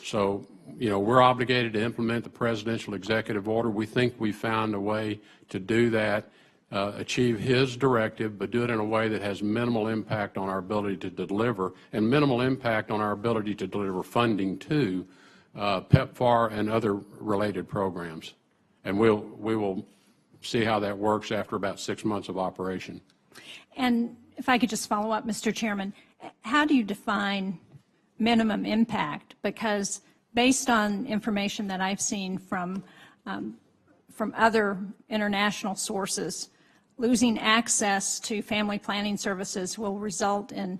So, you know, we're obligated to implement the presidential executive order. We think we found a way to do that, achieve his directive, but do it in a way that has minimal impact on our ability to deliver and minimal impact on our ability to deliver funding to PEPFAR and other related programs. And we will see how that works after about 6 months of operation. And if I could just follow up, Mr. Chairman, how do you define minimum impact? Because based on information that I've seen from other international sources, losing access to family planning services will result in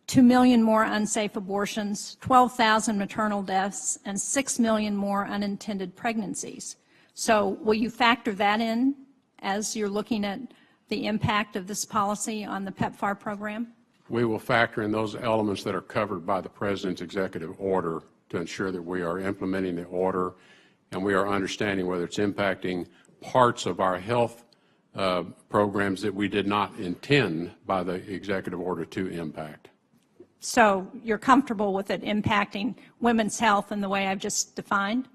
2 million more unsafe abortions, 12,000 maternal deaths, and 6 million more unintended pregnancies. So will you factor that in as you're looking at the impact of this policy on the PEPFAR program? We will factor in those elements that are covered by the President's executive order to ensure that we are implementing the order and we are understanding whether it's impacting parts of our health programs that we did not intend by the executive order to impact. So you're comfortable with it impacting women's health in the way I've just defined?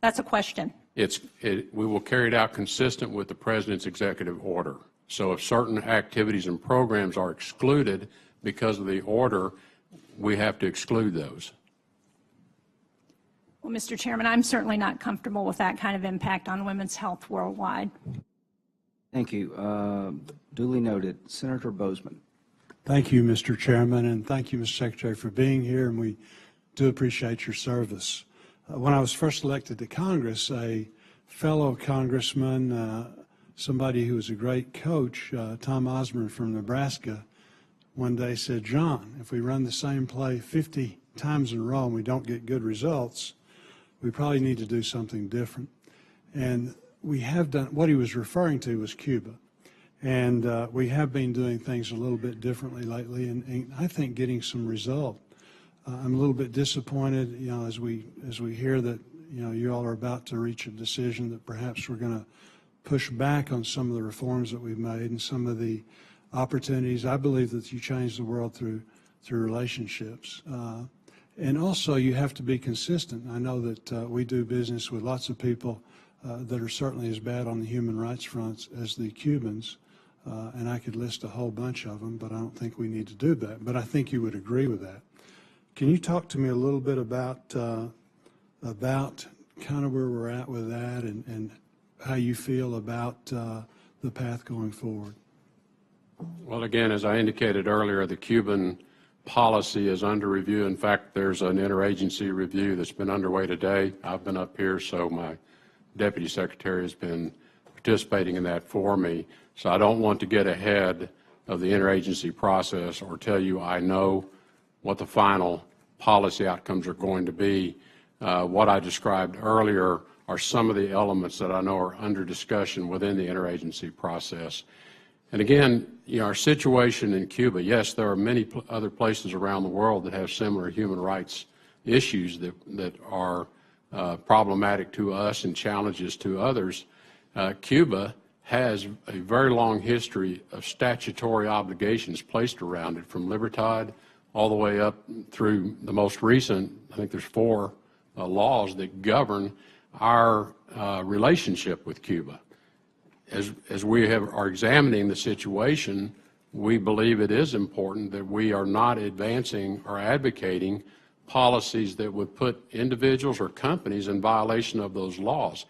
That's a question. We will carry it out consistent with the President's executive order. So if certain activities and programs are excluded because of the order, we have to exclude those. Well, Mr. Chairman, I'm certainly not comfortable with that kind of impact on women's health worldwide. Thank you. Duly noted. Senator Bozeman. Thank you, Mr. Chairman, and thank you, Mr. Secretary, for being here, and we do appreciate your service. When I was first elected to Congress, a fellow congressman, somebody who was a great coach, Tom Osborne from Nebraska, one day said, John, if we run the same play 50 times in a row and we don't get good results, we probably need to do something different. And we have done, what he was referring to was Cuba. And we have been doing things a little bit differently lately, and I think getting some result. I'm a little bit disappointed, you know, as we hear that, you know, you all are about to reach a decision that perhaps we're going to push back on some of the reforms that we've made and some of the opportunities. I believe that you change the world through relationships. And also you have to be consistent. I know that we do business with lots of people that are certainly as bad on the human rights fronts as the Cubans. And I could list a whole bunch of them, but I don't think we need to do that. But I think you would agree with that. Can you talk to me a little bit about kind of where we're at with that and how you feel about the path going forward? Well, again, as I indicated earlier, the Cuban policy is under review. In fact, there's an interagency review that's been underway today. I've been up here, so my Deputy Secretary has been participating in that for me. So I don't want to get ahead of the interagency process or tell you I know what the final policy outcomes are going to be. What I described earlier are some of the elements that I know are under discussion within the interagency process. And again, our situation in Cuba, yes, there are many other places around the world that have similar human rights issues that are problematic to us and challenges to others. Cuba has a very long history of statutory obligations placed around it, from Libertad all the way up through the most recent. I think there's 4 laws that govern our relationship with Cuba. As we are examining the situation, we believe it is important that we are not advancing or advocating policies that would put individuals or companies in violation of those laws.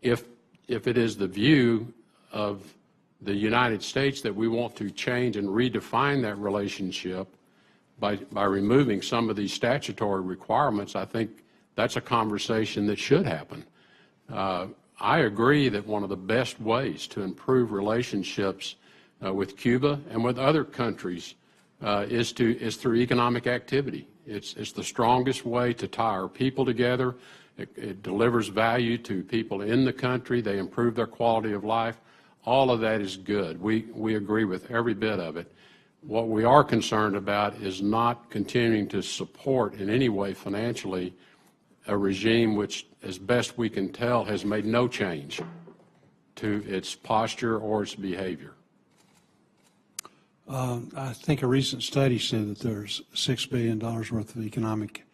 If it is the view of the United States that we want to change and redefine that relationship by removing some of these statutory requirements, I think that's a conversation that should happen. I agree that one of the best ways to improve relationships with Cuba and with other countries is through economic activity. It's the strongest way to tie our people together. It delivers value to people in the country. They improve their quality of life. All of that is good. We agree with every bit of it. What we are concerned about is not continuing to support in any way financially a regime which, as best we can tell, has made no change to its posture or its behavior. I think a recent study said that there's $6 billion worth of economic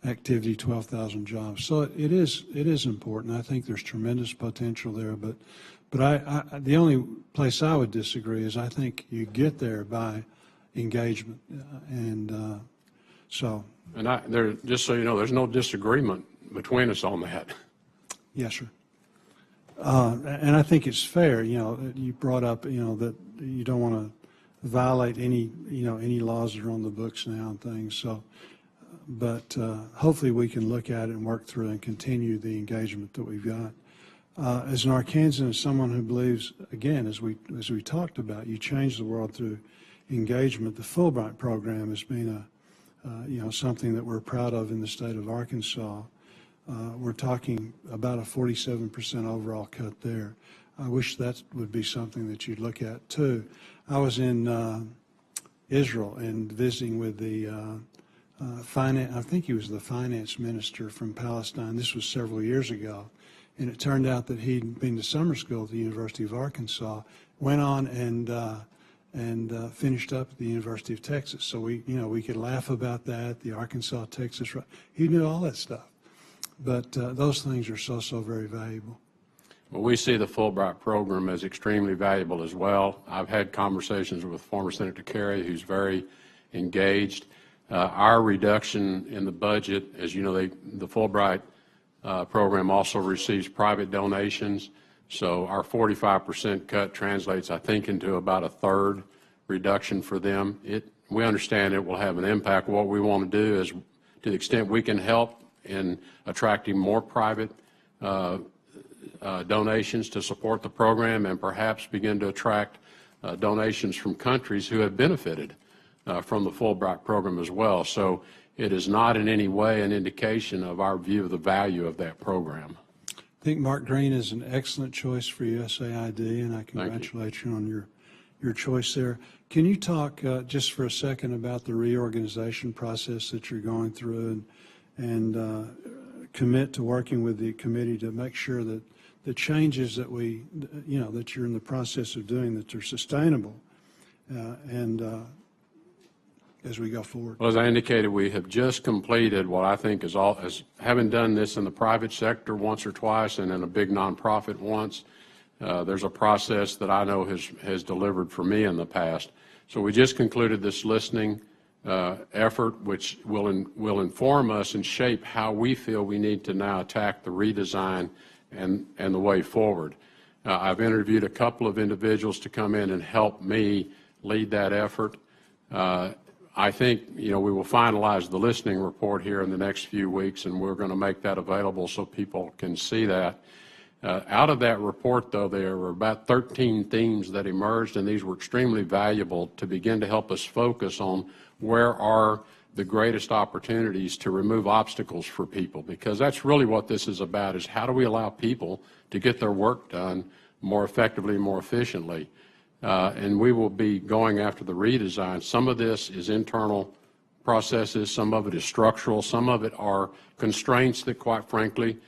activity, 12,000 jobs. So it is important. I think there's tremendous potential there. But the only place I would disagree is I think you get there by engagement, so. And just so you know, there's no disagreement between us on that. Yes, sir. And I think it's fair. You brought up, that you don't want to violate any laws that are on the books now and things. So, but hopefully we can look at it and work through and continue the engagement that we've got. As an Arkansan, as someone who believes, again, as we talked about, you change the world through engagement. The Fulbright program has been something that we're proud of in the state of Arkansas. We're talking about a 47% overall cut there. I wish that would be something that you'd look at too. I was in Israel and visiting with the I think he was the finance minister from Palestine. This was several years ago. And it turned out that he'd been to summer school at the University of Arkansas, went on and finished up at the University of Texas. So we could laugh about that, the Arkansas, Texas. He knew all that stuff. But those things are so very valuable. Well, we see the Fulbright program as extremely valuable as well. I've had conversations with former Senator Kerry, who's very engaged. Our reduction in the budget, as you know, the Fulbright program also receives private donations. So our 45% cut translates, I think, into about a third reduction for them. We understand it will have an impact. What we want to do is, to the extent we can help in attracting more private donations to support the program, and perhaps begin to attract donations from countries who have benefited from the Fulbright program as well. So it is not in any way an indication of our view of the value of that program. I think Mark Green is an excellent choice for USAID, and I congratulate you on your choice there. Can you talk just for a second about the reorganization process that you're going through, and commit to working with the committee to make sure that the changes that that you're in the process of doing, that they're sustainable, as we go forward? Well, as I indicated, we have just completed what I think is having done this in the private sector once or twice and in a big nonprofit once. There's a process that I know has delivered for me in the past. So we just concluded this listening effort, which will inform us and shape how we feel we need to now attack the redesign and the way forward. I've interviewed a couple of individuals to come in and help me lead that effort. I think, we will finalize the listening report here in the next few weeks, and we're going to make that available so people can see that. Out of that report, though, there were about 13 themes that emerged, and these were extremely valuable to begin to help us focus on where are the greatest opportunities to remove obstacles for people, because that's really what this is about, is how do we allow people to get their work done more effectively, more efficiently. And we will be going after the redesign. Some of this is internal processes, some of it is structural, some of it are constraints that, quite frankly,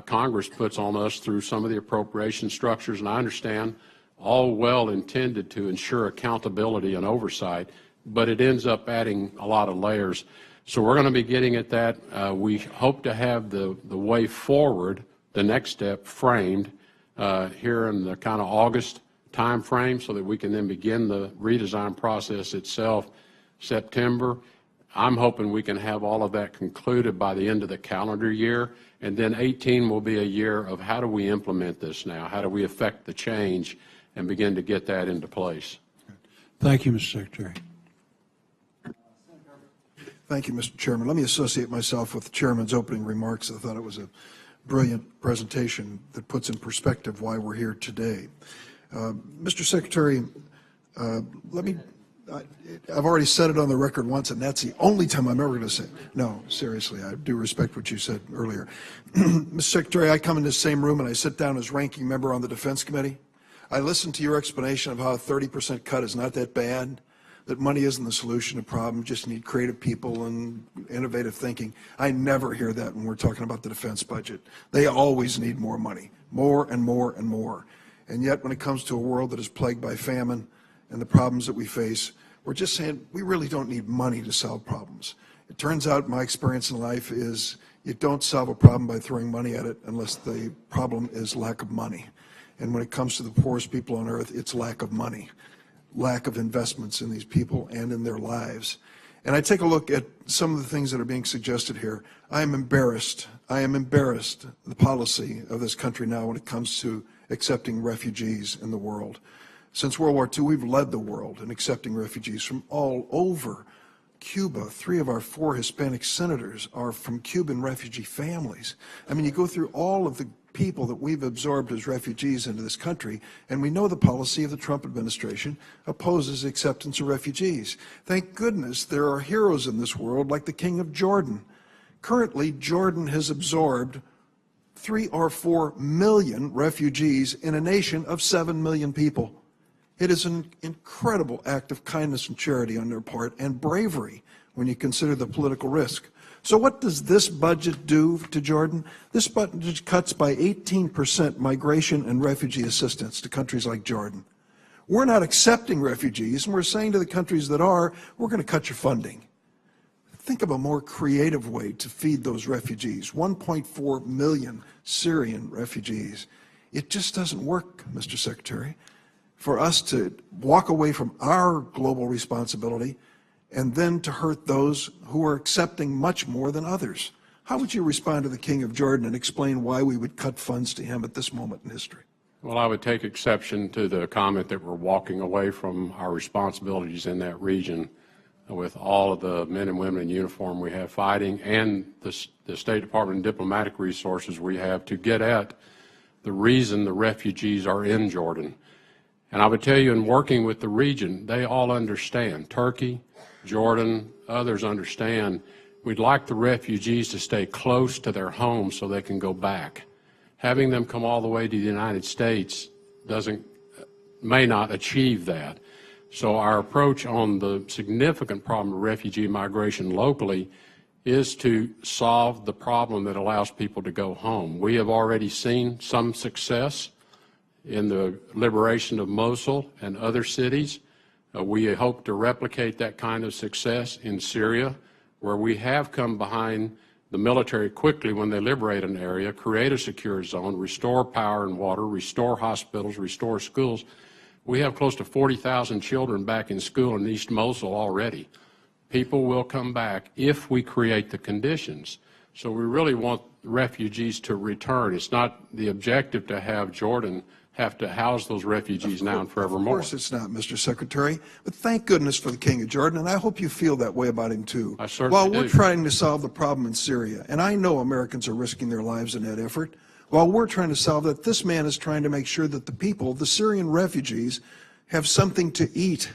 Congress puts on us through some of the appropriation structures, and I understand all well intended to ensure accountability and oversight, but it ends up adding a lot of layers. So we're going to be getting at that. We hope to have the way forward, the next step, framed here in the kind of August time frame so that we can then begin the redesign process itself September. I'm hoping we can have all of that concluded by the end of the calendar year, and then 18 will be a year of how do we implement this now, how do we affect the change and begin to get that into place. Thank you, Mr. Secretary. Thank you, Mr. Chairman. Let me associate myself with the Chairman's opening remarks. I thought it was a brilliant presentation that puts in perspective why we're here today. Mr. Secretary, I've already said it on the record once, and that's the only time I'm ever going to say it. No, seriously, I do respect what you said earlier. Mr. Secretary, I come in this same room and I sit down as ranking member on the Defense Committee. I listen to your explanation of how a 30% cut is not that bad, that money isn't the solution to problems, just need creative people and innovative thinking. I never hear that when we're talking about the defense budget. They always need more money, more and more and more. And yet when it comes to a world that is plagued by famine and the problems that we face, we're just saying we really don't need money to solve problems. It turns out my experience in life is you don't solve a problem by throwing money at it unless the problem is lack of money. And when it comes to the poorest people on earth, it's lack of money, lack of investments in these people and in their lives. And I take a look at some of the things that are being suggested here. I am embarrassed. The policy of this country now when it comes to accepting refugees in the world. Since World War II, we've led the world in accepting refugees from all over Cuba. 3 of our 4 Hispanic senators are from Cuban refugee families. I mean, you go through all of the people that we've absorbed as refugees into this country, and we know the policy of the Trump administration opposes acceptance of refugees. Thank goodness there are heroes in this world like the King of Jordan. Currently, Jordan has absorbed 3 or 4 million refugees in a nation of 7 million people. It is an incredible act of kindness and charity on their part and bravery when you consider the political risk. So what does this budget do to Jordan? This budget cuts by 18% migration and refugee assistance to countries like Jordan. We're not accepting refugees, and we're saying to the countries that are, we're going to cut your funding. Think of a more creative way to feed those refugees, 1.4 million Syrian refugees. It just doesn't work, Mr. Secretary, for us to walk away from our global responsibility and then to hurt those who are accepting much more than others. How would you respond to the King of Jordan and explain why we would cut funds to him at this moment in history? Well, I would take exception to the comment that we're walking away from our responsibilities in that region with all of the men and women in uniform we have fighting and the State Department diplomatic resources we have to get at the reason the refugees are in Jordan. And I would tell you, in working with the region, they all understand. Turkey, Jordan, others understand. We'd like the refugees to stay close to their homes so they can go back. Having them come all the way to the United States may not achieve that. So our approach on the significant problem of refugee migration locally is to solve the problem that allows people to go home. We have already seen some success in the liberation of Mosul and other cities. We hope to replicate that kind of success in Syria, where we have come behind the military quickly when they liberate an area, create a secure zone, restore power and water, restore hospitals, restore schools. We have close to 40,000 children back in school in East Mosul already. People will come back if we create the conditions. So we really want refugees to return. It's not the objective to have Jordan have to house those refugees now and forevermore. Of course it's not, Mr. Secretary, but thank goodness for the King of Jordan, and I hope you feel that way about him too. I certainly While do. we're trying to solve the problem in Syria, and I know Americans are risking their lives in that effort, while we're trying to solve that, this man is trying to make sure that the people, the Syrian refugees, have something to eat,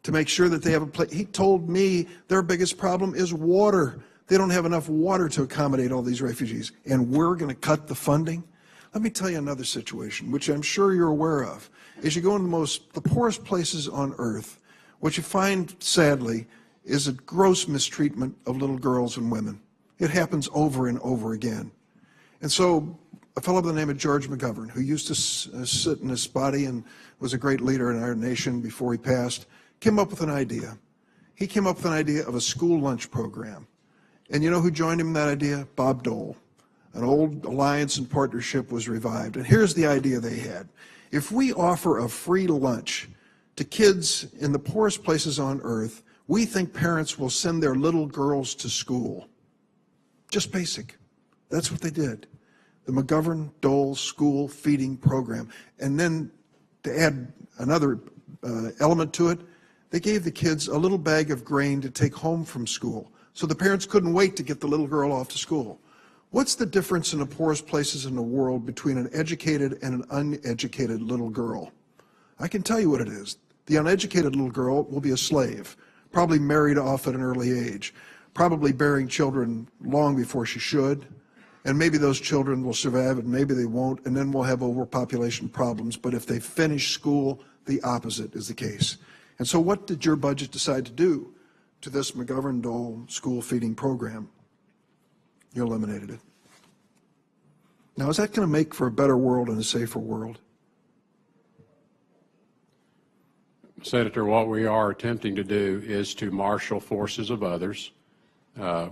to make sure that they have a place. He told me their biggest problem is water. They don't have enough water to accommodate all these refugees, and we're going to cut the funding? Let me tell you another situation, which I'm sure you're aware of. As you go into the poorest places on earth, what you find, sadly, is a gross mistreatment of little girls and women. It happens over and over again. And so a fellow by the name of George McGovern, who used to sit in this body and was a great leader in our nation before he passed, came up with an idea. He came up with an idea of a school lunch program. And you know who joined him in that idea? Bob Dole. An old alliance and partnership was revived. And here's the idea they had. If we offer a free lunch to kids in the poorest places on earth, we think parents will send their little girls to school. Just basic. That's what they did. The McGovern-Dole school feeding program. And then to add another element to it, they gave the kids a little bag of grain to take home from school. So the parents couldn't wait to get the little girl off to school. What's the difference in the poorest places in the world between an educated and an uneducated little girl? I can tell you what it is. The uneducated little girl will be a slave, probably married off at an early age, probably bearing children long before she should, and maybe those children will survive and maybe they won't, and then we'll have overpopulation problems. But if they finish school, the opposite is the case. And so what did your budget decide to do to this McGovern-Dole school feeding program? You eliminated it. Now, is that going to make for a better world and a safer world? Senator, what we are attempting to do is to marshal forces of others.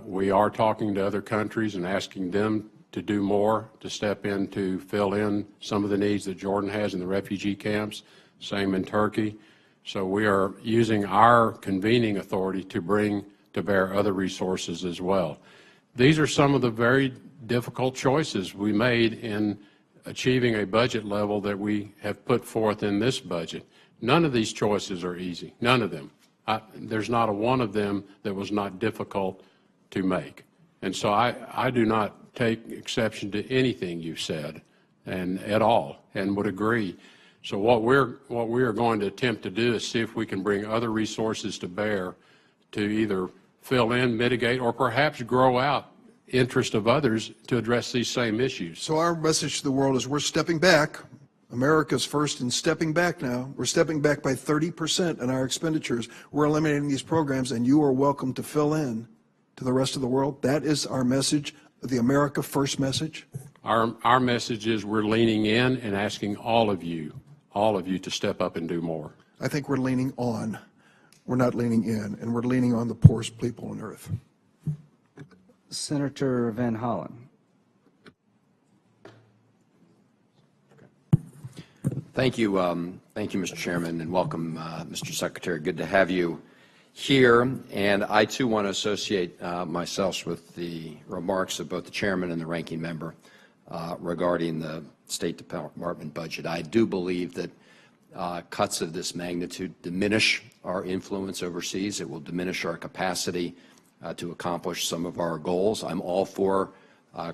We are talking to other countries and asking them to do more, to step in to fill in some of the needs that Jordan has in the refugee camps, same in Turkey. So we are using our convening authority to bring to bear other resources as well. These are some of the very difficult choices we made in achieving a budget level that we have put forth in this budget. None of these choices are easy, none of them. There's not a one of them that was not difficult to make. And so I do not take exception to anything you've said and at all, and would agree. So what we are going to attempt to do is see if we can bring other resources to bear to either fill in, mitigate, or perhaps grow out interest of others to address these same issues. So our message to the world is we're stepping back. America's first in stepping back now. We're stepping back by 30% in our expenditures. We're eliminating these programs, and you are welcome to fill in to the rest of the world. That is our message, the America First message. Our message is we're leaning in and asking all of you to step up and do more. I think we're leaning on. We're not leaning in, and we're leaning on the poorest people on earth. Senator Van Hollen. Thank you, Mr. Chairman, and welcome, Mr. Secretary. Good to have you here. And I, too, want to associate myself with the remarks of both the chairman and the ranking member regarding the State Department budget. I do believe that cuts of this magnitude diminish our influence overseas. It will diminish our capacity to accomplish some of our goals. I'm all for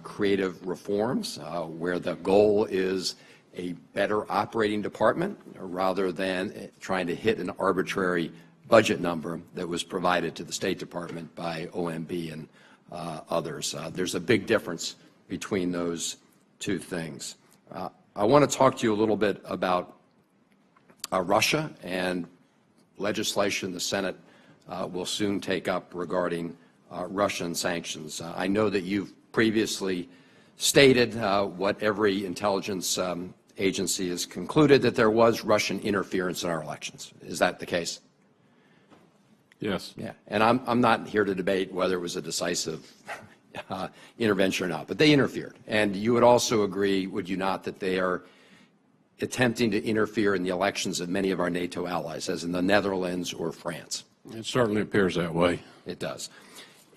creative reforms where the goal is a better operating department rather than trying to hit an arbitrary budget number that was provided to the State Department by OMB and others. There's a big difference between those two things. I want to talk to you a little bit about Russia and legislation the Senate will soon take up regarding Russian sanctions. I know that you've previously stated what every intelligence agency has concluded, that there was Russian interference in our elections. Is that the case? Yes. Yeah, and I'm not here to debate whether it was a decisive intervention or not, but they interfered. And you would also agree, would you not, that they are attempting to interfere in the elections of many of our NATO allies, as in the Netherlands or France. It certainly appears that way. It does.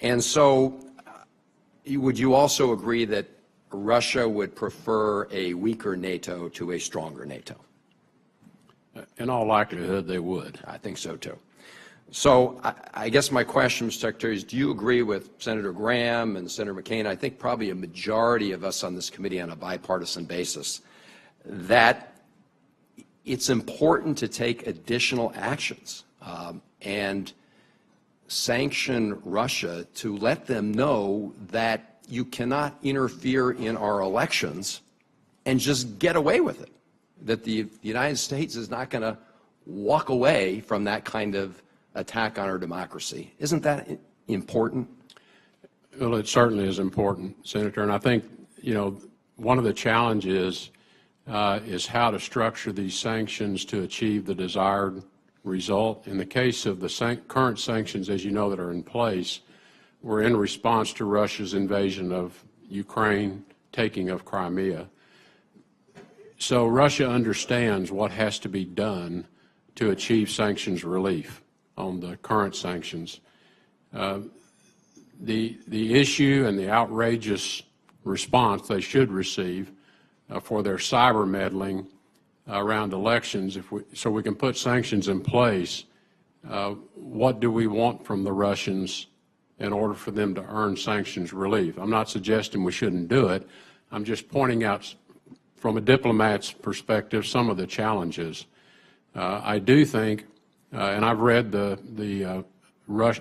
And so would you also agree that Russia would prefer a weaker NATO to a stronger NATO? In all likelihood, they would. I think so, too. So I guess my question, Mr. Secretary, is do you agree with Senator Graham and Senator McCain, I think probably a majority of us on this committee on a bipartisan basis, that it's important to take additional actions and sanction Russia to let them know that you cannot interfere in our elections and just get away with it, that the United States is not going to walk away from that kind of attack on our democracy? Isn't that important? Well, it certainly is important, Senator, and I think, you know, one of the challenges is how to structure these sanctions to achieve the desired result. In the case of the current sanctions, as you know, that are in place, were in response to Russia's invasion of Ukraine, taking of Crimea. So Russia understands what has to be done to achieve sanctions relief on the current sanctions. The issue and the outrageous response they should receive for their cyber meddling around elections, so we can put sanctions in place, what do we want from the Russians in order for them to earn sanctions relief? I'm not suggesting we shouldn't do it. I'm just pointing out from a diplomat's perspective some of the challenges. I do think, and I've read the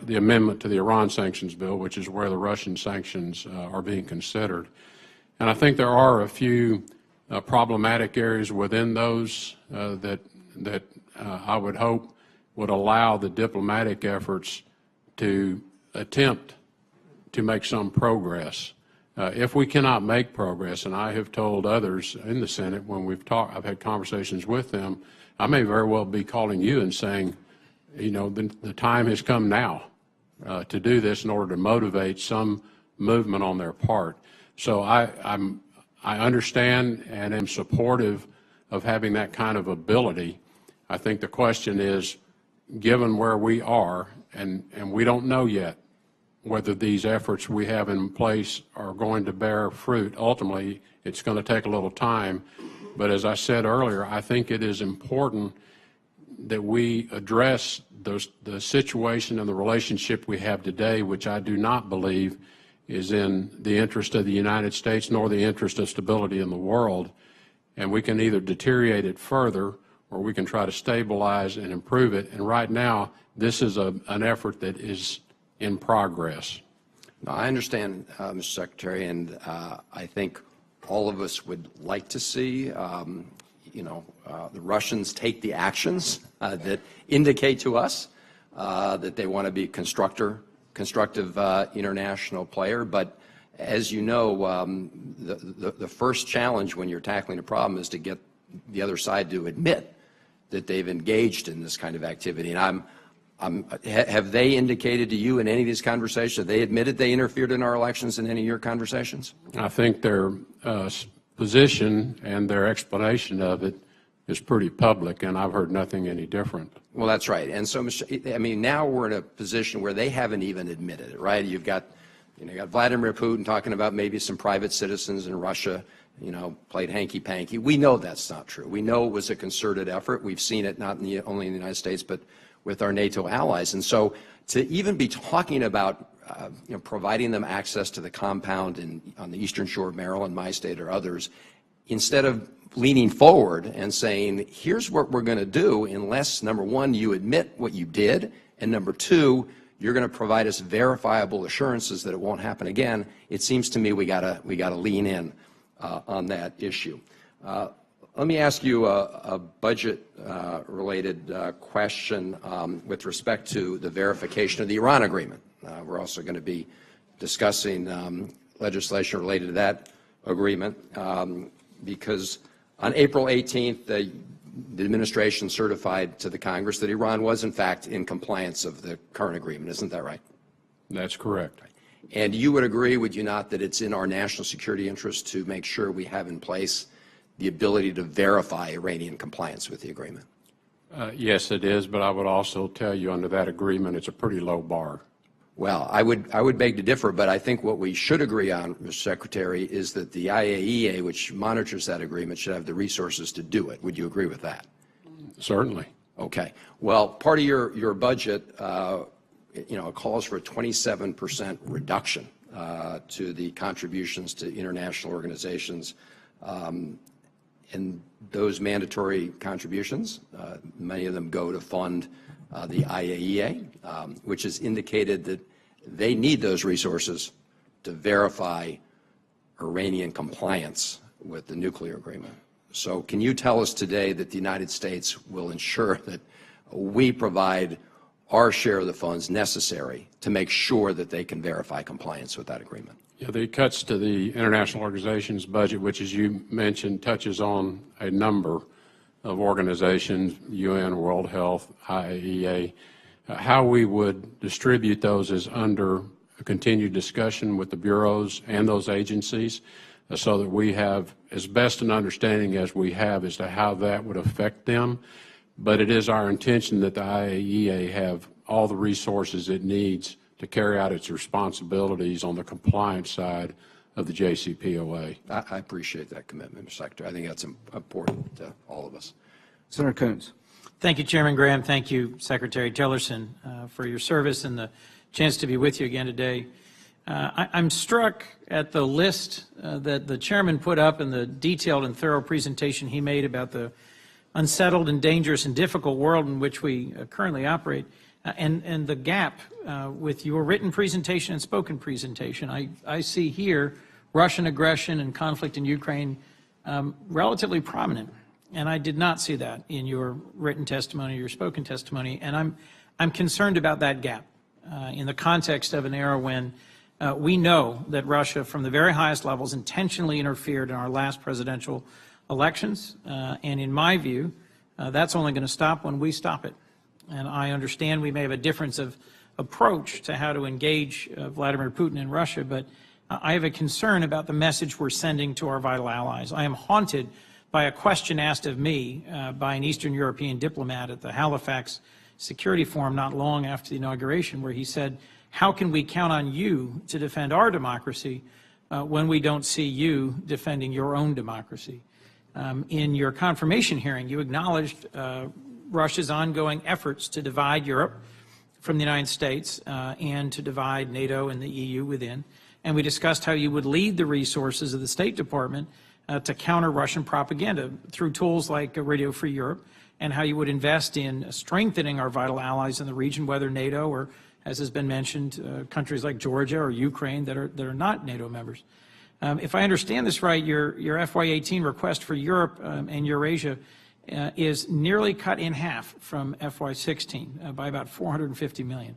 amendment to the Iran sanctions bill, which is where the Russian sanctions are being considered. And I think there are a few problematic areas within those that I would hope would allow the diplomatic efforts to attempt to make some progress. If we cannot make progress, and I have told others in the Senate when I've had conversations with them, I may very well be calling you and saying, you know, the time has come now to do this in order to motivate some movement on their part. So I understand and am supportive of having that kind of ability. I think the question is, given where we are, and we don't know yet whether these efforts we have in place are going to bear fruit. Ultimately, it's going to take a little time. But as I said earlier, I think it is important that we address the situation and the relationship we have today, which I do not believe is in the interest of the United States nor the interest of stability in the world. And we can either deteriorate it further or we can try to stabilize and improve it. And right now, this is an effort that is in progress. No, I understand, Mr. Secretary, and I think all of us would like to see, the Russians take the actions that indicate to us that they want to be a constructive international player. But as you know, the first challenge when you're tackling a problem is to get the other side to admit that they've engaged in this kind of activity. And have they indicated to you in any of these conversations, have they admitted they interfered in our elections in any of your conversations? I think their position and their explanation of it is pretty public, and I've heard nothing any different. Well, that's right. And so, I mean, now we're in a position where they haven't even admitted it, right? You've got Vladimir Putin talking about maybe some private citizens in Russia, played hanky-panky. We know that's not true. We know it was a concerted effort. We've seen it not only in the United States, but with our NATO allies. And so to even be talking about providing them access to the compound on the eastern shore of Maryland, my state, or others, instead of leaning forward and saying, here's what we're going to do unless, number one, you admit what you did, and number two, you're going to provide us verifiable assurances that it won't happen again, it seems to me we gotta lean in on that issue. Let me ask you a budget-related question with respect to the verification of the Iran agreement. We're also going to be discussing legislation related to that agreement because on April 18th, the administration certified to the Congress that Iran was, in fact, in compliance of the current agreement. Isn't that right? That's correct. And you would agree, would you not, that it's in our national security interest to make sure we have in place the ability to verify Iranian compliance with the agreement? Yes, it is, but I would also tell you under that agreement, it's a pretty low bar. Well, I would beg to differ, but I think what we should agree on, Mr. Secretary, is that the IAEA, which monitors that agreement, should have the resources to do it. Would you agree with that? Certainly. Okay. Well, part of your budget, calls for a 27% reduction to the contributions to international organizations. And those mandatory contributions, many of them go to fund the IAEA, which has indicated that they need those resources to verify Iranian compliance with the nuclear agreement. So can you tell us today that the United States will ensure that we provide our share of the funds necessary to make sure that they can verify compliance with that agreement? Yeah, the cuts to the international organizations budget, which, as you mentioned, touches on a number of organizations, UN, World Health, IAEA. How we would distribute those is under a continued discussion with the bureaus and those agencies so that we have as best an understanding as we have as to how that would affect them. But it is our intention that the IAEA have all the resources it needs to carry out its responsibilities on the compliance side of the JCPOA. I appreciate that commitment, Mr. Secretary. I think that's important to all of us. Senator Coons. Thank you, Chairman Graham. Thank you, Secretary Tillerson, for your service and the chance to be with you again today. I'm struck at the list that the chairman put up and the detailed and thorough presentation he made about the unsettled and dangerous and difficult world in which we currently operate, and the gap with your written presentation and spoken presentation. I see here Russian aggression and conflict in Ukraine relatively prominent, and I did not see that in your written testimony, your spoken testimony, and I'm concerned about that gap in the context of an era when we know that Russia, from the very highest levels, intentionally interfered in our last presidential elections, and in my view, that's only going to stop when we stop it. And I understand we may have a difference of approach to how to engage Vladimir Putin in Russia, but I have a concern about the message we're sending to our vital allies. I am haunted by a question asked of me by an Eastern European diplomat at the Halifax Security Forum not long after the inauguration, where he said, "How can we count on you to defend our democracy when we don't see you defending your own democracy?" In your confirmation hearing, you acknowledged Russia's ongoing efforts to divide Europe from the United States and to divide NATO and the EU within. And we discussed how you would lead the resources of the State Department to counter Russian propaganda through tools like Radio Free Europe, and how you would invest in strengthening our vital allies in the region, whether NATO or, as has been mentioned, countries like Georgia or Ukraine that are not NATO members. If I understand this right, your FY18 request for Europe and Eurasia is nearly cut in half from FY16 by about $450 million.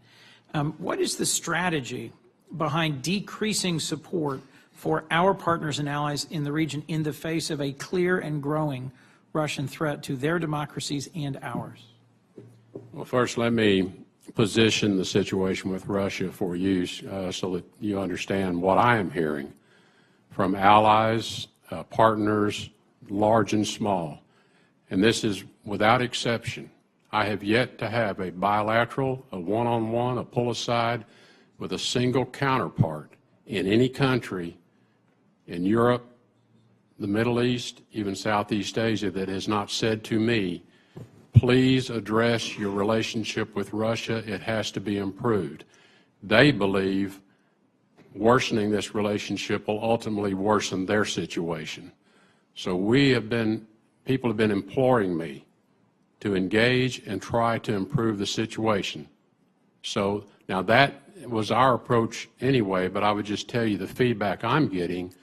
What is the strategy behind decreasing support for our partners and allies in the region in the face of a clear and growing Russian threat to their democracies and ours? Well, first, let me position the situation with Russia for you so that you understand what I am hearing from allies, partners, large and small. And this is without exception. I have yet to have a bilateral, a one-on-one, a pull-aside with a single counterpart in any country in Europe, the Middle East, even Southeast Asia that has not said to me, please address your relationship with Russia. It has to be improved. They believe worsening this relationship will ultimately worsen their situation. So people have been imploring me to engage and try to improve the situation. So now that was our approach anyway, but I would just tell you the feedback I'm getting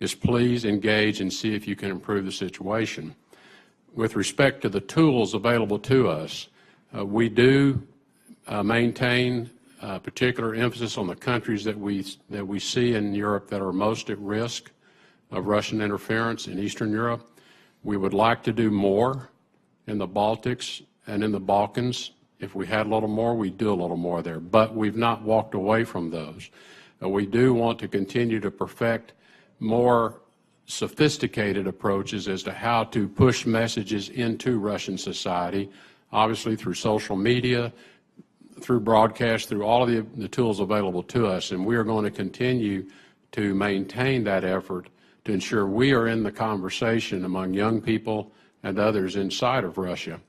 is please engage and see if you can improve the situation. With respect to the tools available to us, we do maintain particular emphasis on the countries that we see in Europe that are most at risk of Russian interference in Eastern Europe. We would like to do more in the Baltics and in the Balkans. If we had a little more, we'd do a little more there. But we've not walked away from those. We do want to continue to perfect more sophisticated approaches as to how to push messages into Russian society, obviously through social media, through broadcast, through all of the tools available to us. And we are going to continue to maintain that effort to ensure we are in the conversation among young people and others inside of Russia.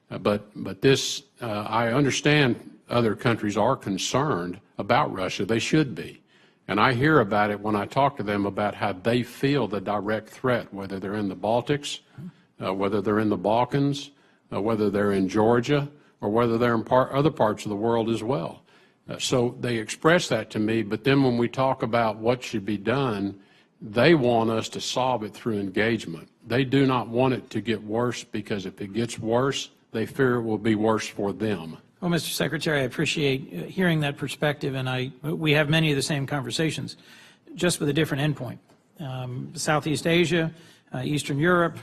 But this, I understand other countries are concerned about Russia. They should be. And I hear about it when I talk to them about how they feel the direct threat, whether they're in the Baltics, whether they're in the Balkans, whether they're in Georgia, or whether they're in other parts of the world as well. So they express that to me, but then when we talk about what should be done, they want us to solve it through engagement. They do not want it to get worse, because if it gets worse, they fear it will be worse for them. Well, Mr. Secretary, I appreciate hearing that perspective, and we have many of the same conversations, just with a different endpoint. Southeast Asia, Eastern Europe,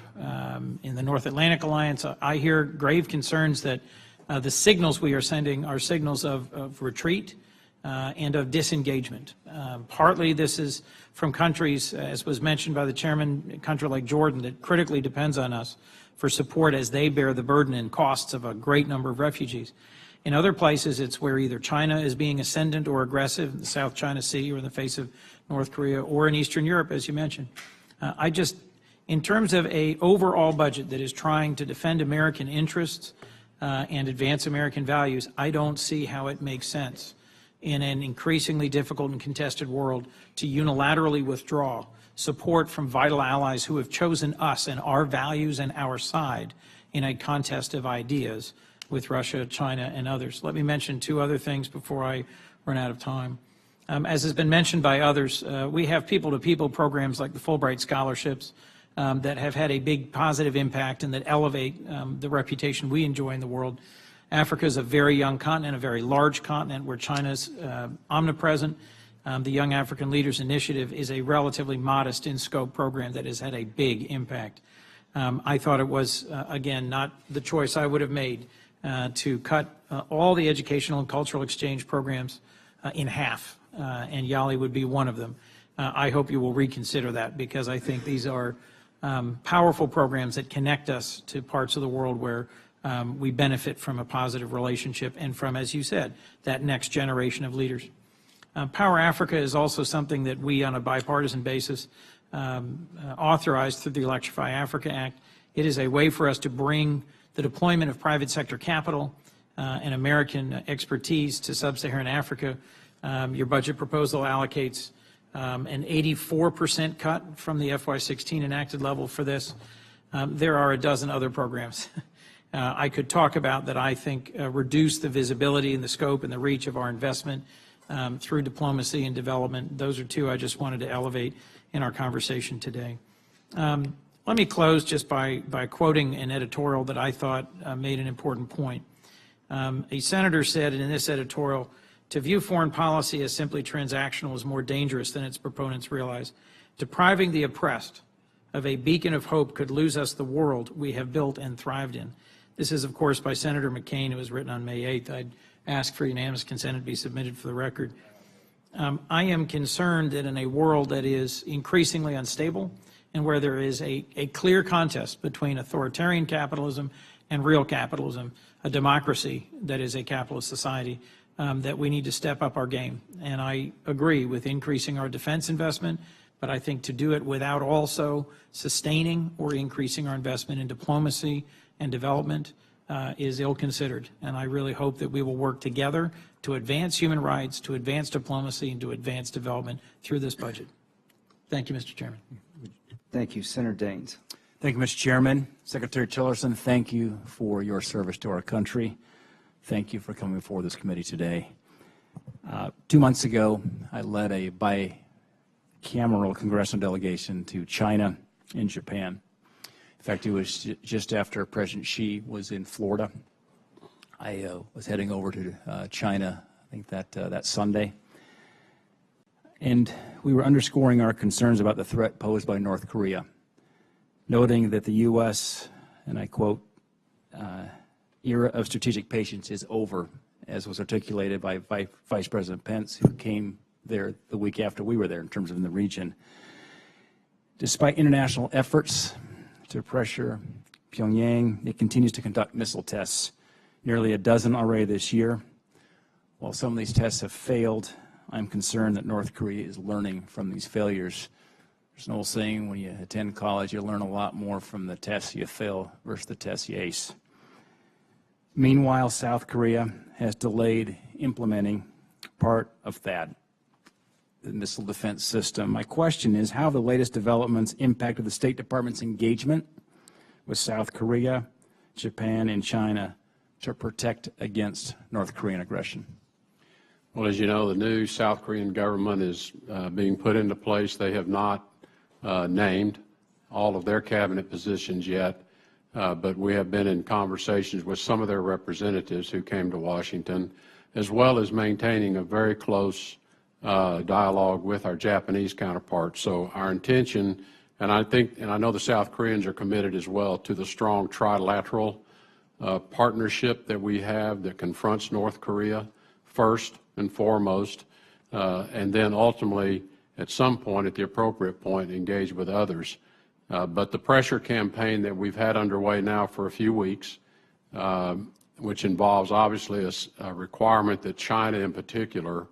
in the North Atlantic Alliance, I hear grave concerns that the signals we are sending are signals of retreat and of disengagement. Partly this is from countries, as was mentioned by the chairman, a country like Jordan that critically depends on us for support as they bear the burden and costs of a great number of refugees. In other places, it's where either China is being ascendant or aggressive in the South China Sea or in the face of North Korea, or in Eastern Europe, as you mentioned. In terms of an overall budget that is trying to defend American interests and advance American values, I don't see how it makes sense in an increasingly difficult and contested world to unilaterally withdraw support from vital allies who have chosen us and our values and our side in a contest of ideas with Russia, China, and others. Let me mention two other things before I run out of time. As has been mentioned by others, we have people-to-people programs like the Fulbright scholarships that have had a big positive impact and that elevate the reputation we enjoy in the world. Africa is a very young continent, a very large continent where China's omnipresent. The Young African Leaders Initiative is a relatively modest in-scope program that has had a big impact. I thought it was, again, not the choice I would have made to cut all the educational and cultural exchange programs in half, and YALI would be one of them. I hope you will reconsider that, because I think these are powerful programs that connect us to parts of the world where we benefit from a positive relationship and from, as you said, that next generation of leaders. Power Africa is also something that we, on a bipartisan basis, authorized through the Electrify Africa Act. It is a way for us to bring the deployment of private sector capital and American expertise to sub-Saharan Africa. Your budget proposal allocates an 84% cut from the FY16 enacted level for this. There are a dozen other programs I could talk about that I think reduce the visibility and the scope and the reach of our investment through diplomacy and development. Those are two I just wanted to elevate in our conversation today. Let me close just by quoting an editorial that I thought made an important point. A senator said in this editorial, "To view foreign policy as simply transactional is more dangerous than its proponents realize. Depriving the oppressed of a beacon of hope could lose us the world we have built and thrived in." This is, of course, by Senator McCain. It was written on May 8th. I'd ask for unanimous consent to be submitted for the record. I am concerned that in a world that is increasingly unstable and where there is a clear contest between authoritarian capitalism and real capitalism, a democracy that is a capitalist society, that we need to step up our game. And I agree with increasing our defense investment, but I think to do it without also sustaining or increasing our investment in diplomacy and development is ill-considered. And I really hope that we will work together to advance human rights, to advance diplomacy, and to advance development through this budget. Thank you, Mr. Chairman. Thank you. Senator Daines. Thank you, Mr. Chairman. Secretary Tillerson, thank you for your service to our country. Thank you for coming before this committee today. 2 months ago, I led a bicameral congressional delegation to China and Japan. In fact, it was just after President Xi was in Florida. I was heading over to China, I think that Sunday. And we were underscoring our concerns about the threat posed by North Korea, noting that the U.S., and I quote, era of strategic patience is over, as was articulated by Vice President Pence, who came there the week after we were there in terms of in the region. Despite international efforts to pressure Pyongyang, it continues to conduct missile tests, nearly a dozen already this year. While some of these tests have failed, I'm concerned that North Korea is learning from these failures. There's an old saying, when you attend college, you learn a lot more from the tests you fail versus the tests you ace. Meanwhile, South Korea has delayed implementing part of THAAD, the missile defense system. My question is, how have the latest developments impacted the State Department's engagement with South Korea, Japan, and China to protect against North Korean aggression? Well, as you know, the new South Korean government is being put into place. They have not named all of their cabinet positions yet, but we have been in conversations with some of their representatives who came to Washington, as well as maintaining a very close dialogue with our Japanese counterparts. So our intention, and I know the South Koreans are committed as well to the strong trilateral partnership that we have that confronts North Korea first and foremost, and then ultimately, at some point, at the appropriate point, engage with others. But the pressure campaign that we've had underway now for a few weeks, which involves obviously a requirement that China in particular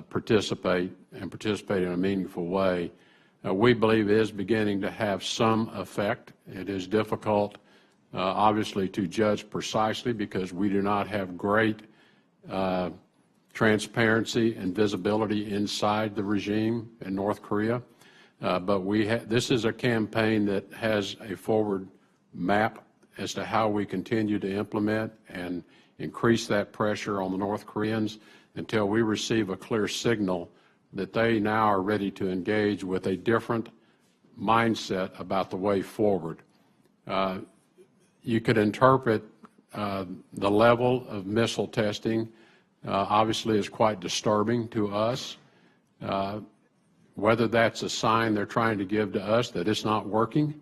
participate in a meaningful way, we believe is beginning to have some effect. It is difficult, obviously, to judge precisely because we do not have great transparency and visibility inside the regime in North Korea. But this is a campaign that has a forward map as to how we continue to implement and increase that pressure on the North Koreans until we receive a clear signal that they now are ready to engage with a different mindset about the way forward. You could interpret the level of missile testing obviously is quite disturbing to us. Whether that's a sign they're trying to give to us that it's not working,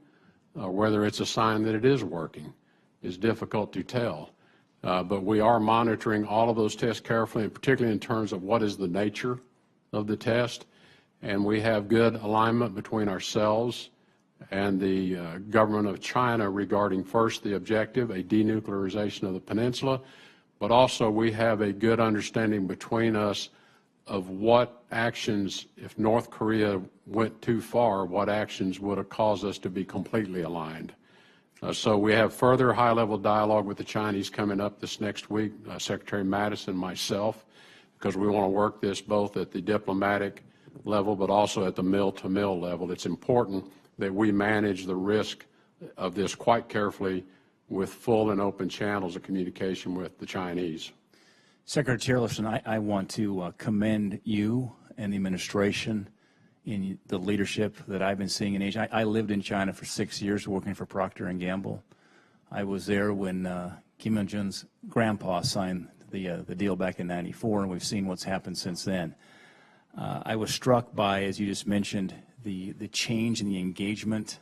or whether it's a sign that it is working, is difficult to tell. But we are monitoring all of those tests carefully, and particularly in terms of what is the nature of the test. And we have good alignment between ourselves and the government of China regarding first the objective, a denuclearization of the peninsula, but also we have a good understanding between us of what actions, if North Korea went too far, what actions would have caused us to be completely aligned. So we have further high-level dialogue with the Chinese coming up this next week, Secretary Mattis and myself, because we want to work this both at the diplomatic level but also at the mill-to-mill level. It's important that we manage the risk of this quite carefully with full and open channels of communication with the Chinese. Secretary Tillerson, I want to commend you and the administration in the leadership that I've been seeing in Asia. I lived in China for 6 years working for Procter & Gamble. I was there when Kim Il-jung's grandpa signed the deal back in '94, and we've seen what's happened since then. I was struck by, as you just mentioned, the change in the engagement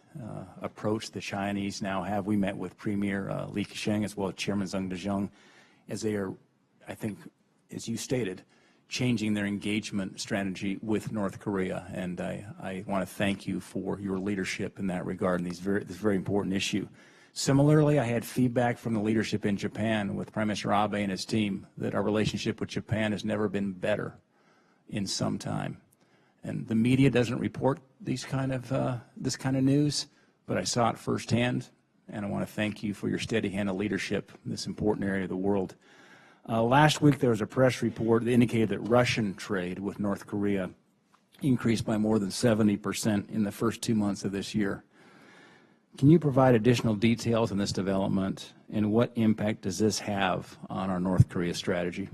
approach the Chinese now have. We met with Premier Li Keqiang as well as Chairman Zhang Dezheng as they are, I think, as you stated, changing their engagement strategy with North Korea. And I want to thank you for your leadership in that regard and this very important issue. Similarly, I had feedback from the leadership in Japan with Prime Minister Abe and his team that our relationship with Japan has never been better in some time. And the media doesn't report this kind of news, but I saw it firsthand, and I want to thank you for your steady hand of leadership in this important area of the world. Last week there was a press report that indicated that Russian trade with North Korea increased by more than 70% in the first 2 months of this year. Can you provide additional details on this development, and what impact does this have on our North Korea strategy?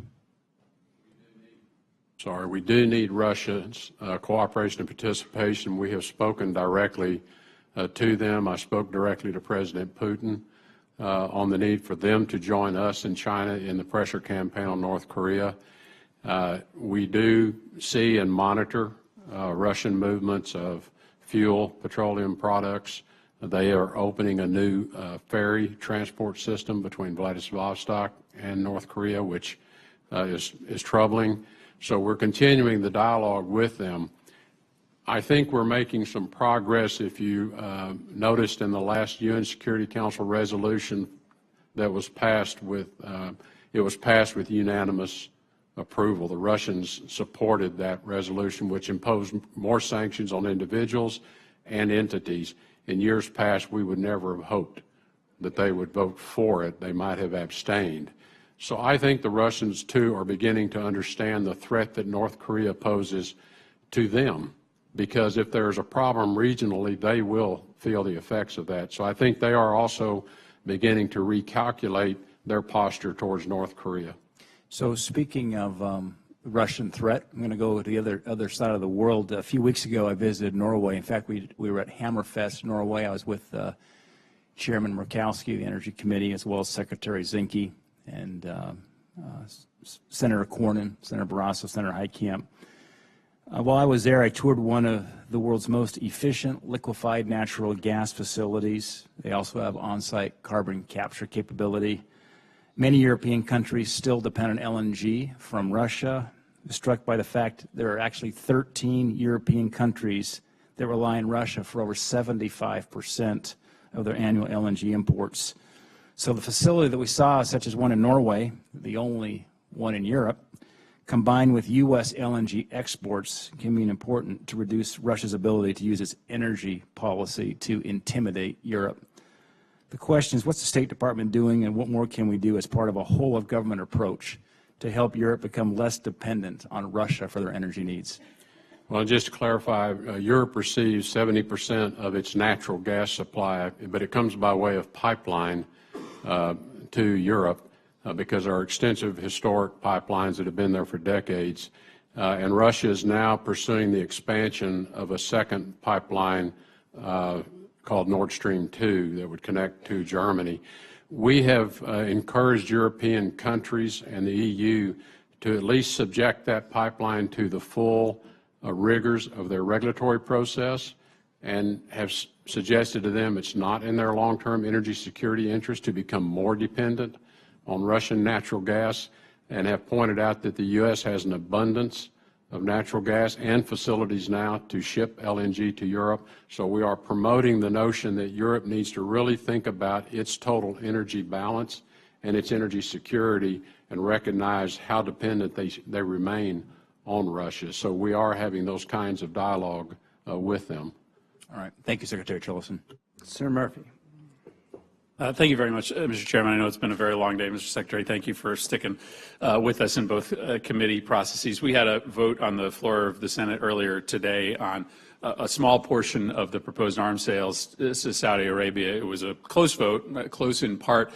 We do need Russia's cooperation and participation. We have spoken directly to them. I spoke directly to President Putin on the need for them to join us in China in the pressure campaign on North Korea. We do see and monitor Russian movements of fuel, petroleum products. They are opening a new ferry transport system between Vladivostok and North Korea, which is troubling. So we're continuing the dialogue with them. I think we're making some progress. If you noticed in the last UN Security Council resolution that was passed with, it was passed with unanimous approval. The Russians supported that resolution, which imposed more sanctions on individuals and entities. In years past, we would never have hoped that they would vote for it. They might have abstained. So I think the Russians, too, are beginning to understand the threat that North Korea poses to them, because if there's a problem regionally, they will feel the effects of that. So I think they are also beginning to recalculate their posture towards North Korea. So speaking of the Russian threat, I'm going to go to the other side of the world. A few weeks ago, I visited Norway. In fact, we were at Hammerfest, Norway. I was with Chairman Murkowski of the Energy Committee, as well as Secretary Zinke and Senator Cornyn, Senator Barrasso, Senator Heitkamp. While I was there, I toured one of the world's most efficient liquefied natural gas facilities. They also have on-site carbon capture capability. Many European countries still depend on LNG from Russia. I was struck by the fact there are actually 13 European countries that rely on Russia for over 75% of their annual LNG imports. So the facility that we saw, such as one in Norway, the only one in Europe, combined with U.S. LNG exports, can be important to reduce Russia's ability to use its energy policy to intimidate Europe. The question is, what's the State Department doing, and what more can we do as part of a whole-of-government approach to help Europe become less dependent on Russia for their energy needs? Well, just to clarify, Europe receives 70% of its natural gas supply, but it comes by way of pipeline to Europe because there are extensive historic pipelines that have been there for decades. And Russia is now pursuing the expansion of a second pipeline called Nord Stream 2 that would connect to Germany. We have encouraged European countries and the EU to at least subject that pipeline to the full rigors of their regulatory process, and have suggested to them it's not in their long-term energy security interest to become more dependent on Russian natural gas, and have pointed out that the U.S. has an abundance of natural gas and facilities now to ship LNG to Europe. So we are promoting the notion that Europe needs to really think about its total energy balance and its energy security and recognize how dependent they remain on Russia. So we are having those kinds of dialogue with them. All right. Thank you, Secretary Tillerson. Senator Murphy. Thank you very much, Mr. Chairman. I know it's been a very long day, Mr. Secretary. Thank you for sticking with us in both committee processes. We had a vote on the floor of the Senate earlier today on a small portion of the proposed arms sales to Saudi Arabia. It was a close vote, close in part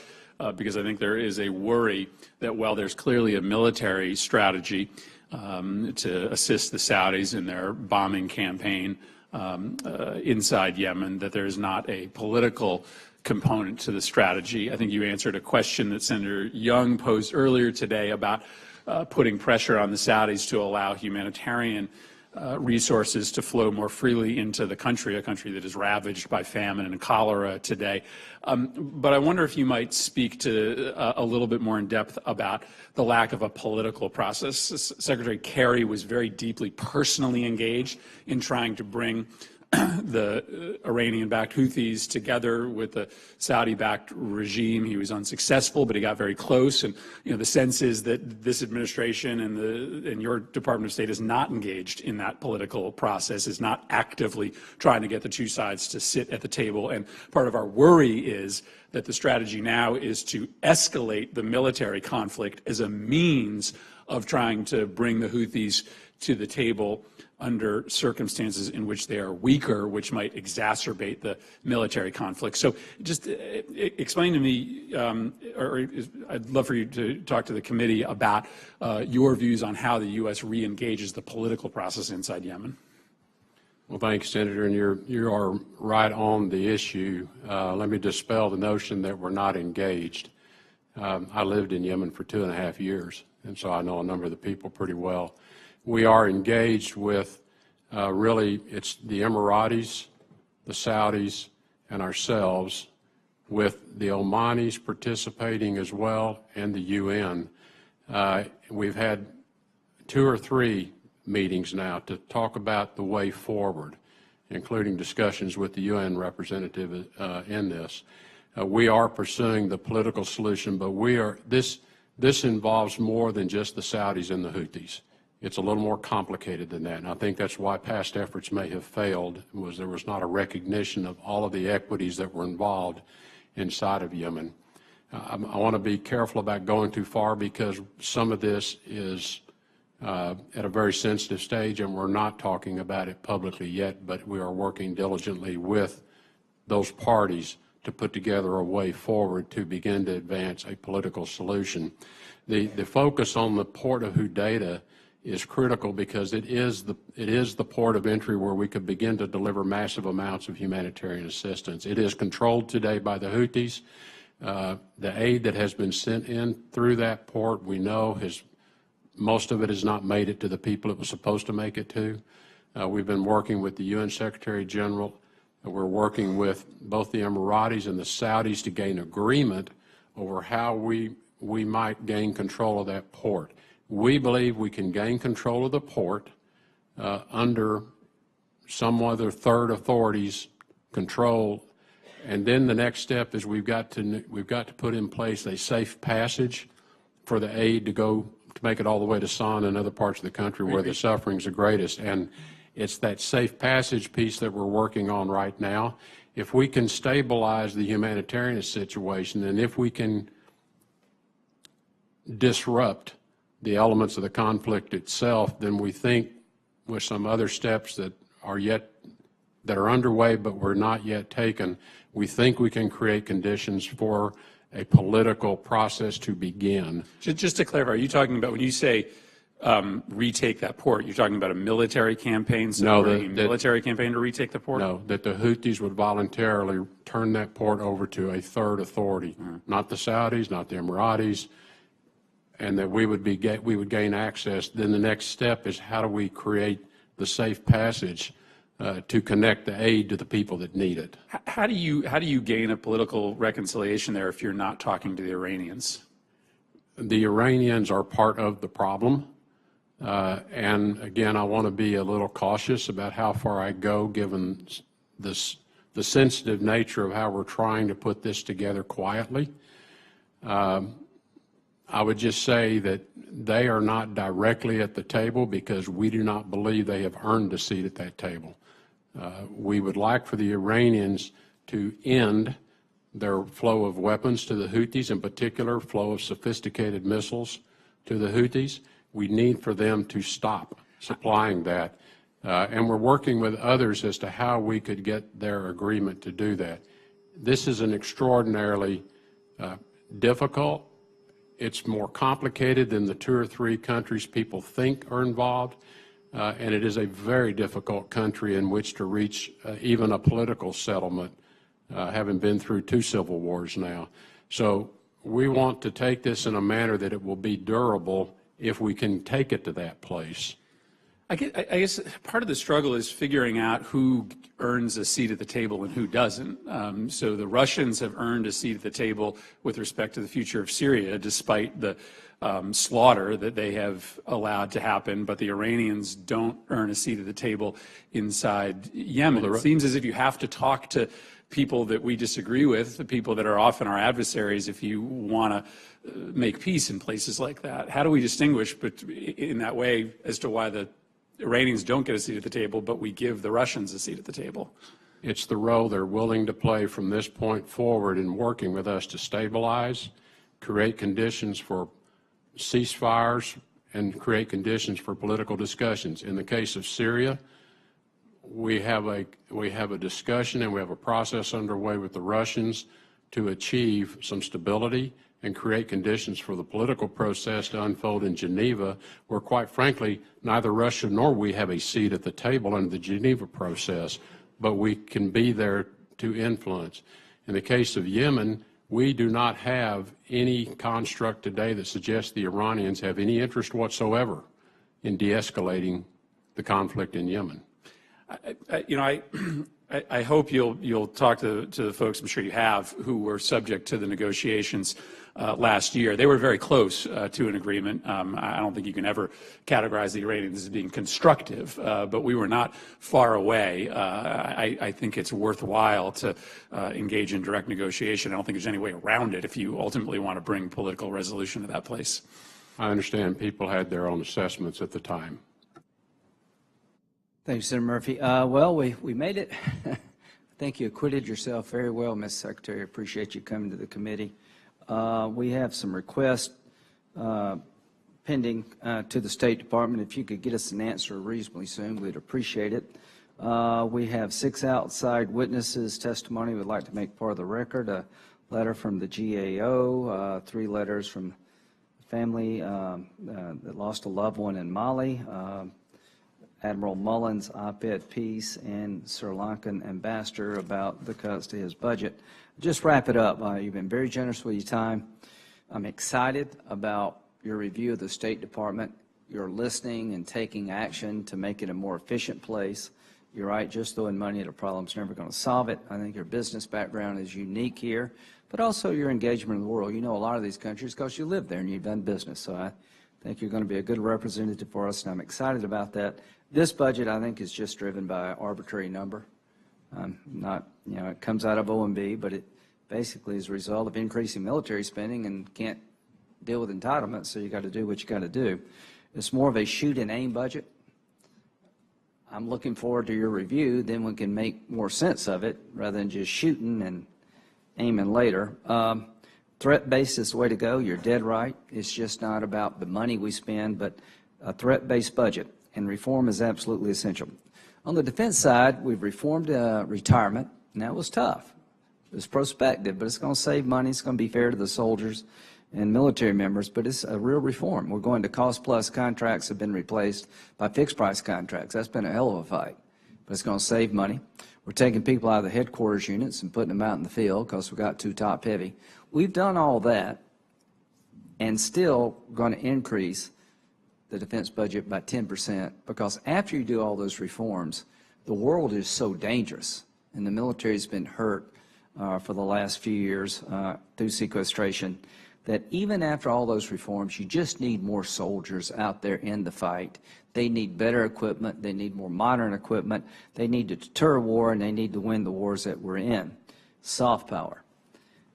because I think there is a worry that while there's clearly a military strategy to assist the Saudis in their bombing campaign inside Yemen, that there is not a political component to the strategy. I think you answered a question that Senator Young posed earlier today about putting pressure on the Saudis to allow humanitarian resources to flow more freely into the country, a country that is ravaged by famine and cholera today. But I wonder if you might speak to a little bit more in depth about the lack of a political process. Secretary Kerry was very deeply personally engaged in trying to bring the Iranian-backed Houthis together with the Saudi-backed regime. He was unsuccessful, but he got very close. And the sense is that this administration and your Department of State is not engaged in that political process, is not actively trying to get the two sides to sit at the table. And part of our worry is that the strategy now is to escalate the military conflict as a means of trying to bring the Houthis to the table under circumstances in which they are weaker, which might exacerbate the military conflict. So just explain to me, or I'd love for you to talk to the committee about your views on how the U.S. re-engages the political process inside Yemen. Well, thank you, Senator, and you are right on the issue. Let me dispel the notion that we're not engaged. I lived in Yemen for 2.5 years, and so I know a number of the people pretty well. We are engaged with, really, it's the Emiratis, the Saudis, and ourselves, with the Omanis participating as well, and the UN. We've had 2 or 3 meetings now to talk about the way forward, including discussions with the UN representative in this. We are pursuing the political solution, but this involves more than just the Saudis and the Houthis. It's a little more complicated than that, and I think that's why past efforts may have failed, was there was not a recognition of all of the equities that were involved inside of Yemen. I want to be careful about going too far because some of this is at a very sensitive stage, and we're not talking about it publicly yet, but we are working diligently with those parties to put together a way forward to begin to advance a political solution. The focus on the port of Hodeidah is critical because it is the port of entry where we could begin to deliver massive amounts of humanitarian assistance. It is controlled today by the Houthis. The aid that has been sent in through that port, we know, most of it has not made it to the people it was supposed to make it to. We've been working with the UN Secretary General. We're working with both the Emiratis and the Saudis to gain agreement over how we might gain control of that port. We believe we can gain control of the port under some other third authority's control, and then the next step is we've got to put in place a safe passage for the aid to make it all the way to Sana'a and other parts of the country where the suffering's the greatest. And it's that safe passage piece that we're working on right now. If we can stabilize the humanitarian situation, and if we can disrupt the elements of the conflict itself, then we think with some other steps that are underway but were not yet taken, we think we can create conditions for a political process to begin. Just to clarify, are you talking about, when you say retake that port, you're talking about a military campaign? So No, military campaign to retake the port? No, that the Houthis would voluntarily turn that port over to a third authority, not the Saudis, not the Emiratis, and that we would gain access. Then the next step is how do we create the safe passage to connect the aid to the people that need it. How do you gain a political reconciliation there if you're not talking to the Iranians? The Iranians are part of the problem. And again, I want to be a little cautious about how far I go given the sensitive nature of how we're trying to put this together quietly. I would just say that they are not directly at the table because we do not believe they have earned a seat at that table. We would like for the Iranians to end their flow of weapons to the Houthis, in particular, flow of sophisticated missiles to the Houthis. We need for them to stop supplying that. And we're working with others as to how we could get their agreement to do that. This is an extraordinarily difficult. It's more complicated than the 2 or 3 countries people think are involved. And it is a very difficult country in which to reach even a political settlement, having been through 2 civil wars now. So we want to take this in a manner that it will be durable if we can take it to that place. I guess part of the struggle is figuring out who earns a seat at the table and who doesn't. So the Russians have earned a seat at the table with respect to the future of Syria, despite the slaughter that they have allowed to happen, but the Iranians don't earn a seat at the table inside Yemen. It seems as if you have to talk to people that we disagree with, the people that are often our adversaries, if you want to make peace in places like that. How do we distinguish in that way as to why the Iranians don't get a seat at the table, but we give the Russians a seat at the table? It's the role they're willing to play from this point forward in working with us to stabilize, create conditions for ceasefires, and create conditions for political discussions. In the case of Syria, we have a discussion and we have a process underway with the Russians to achieve some stability and create conditions for the political process to unfold in Geneva, where, quite frankly, neither Russia nor we have a seat at the table under the Geneva process, but we can be there to influence. In the case of Yemen, we do not have any construct today that suggests the Iranians have any interest whatsoever in de-escalating the conflict in Yemen. I I hope you'll talk to the folks, I'm sure you have, who were subject to the negotiations last year. They were very close to an agreement. I don't think you can ever categorize the Iranians as being constructive, but we were not far away. I think it's worthwhile to engage in direct negotiation. I don't think there's any way around it if you ultimately want to bring political resolution to that place. I understand people had their own assessments at the time. Thank you, Senator Murphy. Well, we made it. I think you acquitted yourself very well, Ms. Secretary. I appreciate you coming to the committee. We have some requests pending to the State Department. If you could get us an answer reasonably soon, we'd appreciate it. We have 6 outside witnesses' testimony we'd like to make part of the record. A letter from the GAO, 3 letters from the family that lost a loved one in Mali, Admiral Mullen's op-ed piece, and Sri Lankan ambassador about the cuts to his budget. Just wrap it up. You've been very generous with your time. I'm excited about your review of the State Department. You're listening and taking action to make it a more efficient place. You're right, just throwing money at a problem is never going to solve it. I think your business background is unique here, but also your engagement in the world. You know a lot of these countries because you live there and you've done business. So I think you're going to be a good representative for us, and I'm excited about that. This budget, I think, is just driven by an arbitrary number. Not, it comes out of OMB, but it basically is a result of increasing military spending and can't deal with entitlements, so you got to do what you got to do. It's more of a shoot and aim budget. I'm looking forward to your review, then we can make more sense of it rather than just shooting and aiming later. Threat-based is the way to go. You're dead right. It's just not about the money we spend, but a threat-based budget, and reform is absolutely essential. On the defense side, we've reformed retirement, and that was tough. It was prospective, but it's going to save money. It's going to be fair to the soldiers and military members, but it's a real reform. We're going to cost-plus contracts have been replaced by fixed-price contracts. That's been a hell of a fight, but it's going to save money. We're taking people out of the headquarters units and putting them out in the field because we got too top-heavy. We've done all that and still going to increase the defense budget by 10%, because after you do all those reforms, the world is so dangerous, and the military's been hurt for the last few years through sequestration, that even after all those reforms, you just need more soldiers out there in the fight. They need better equipment. They need more modern equipment. They need to deter war, and they need to win the wars that we're in. Soft power.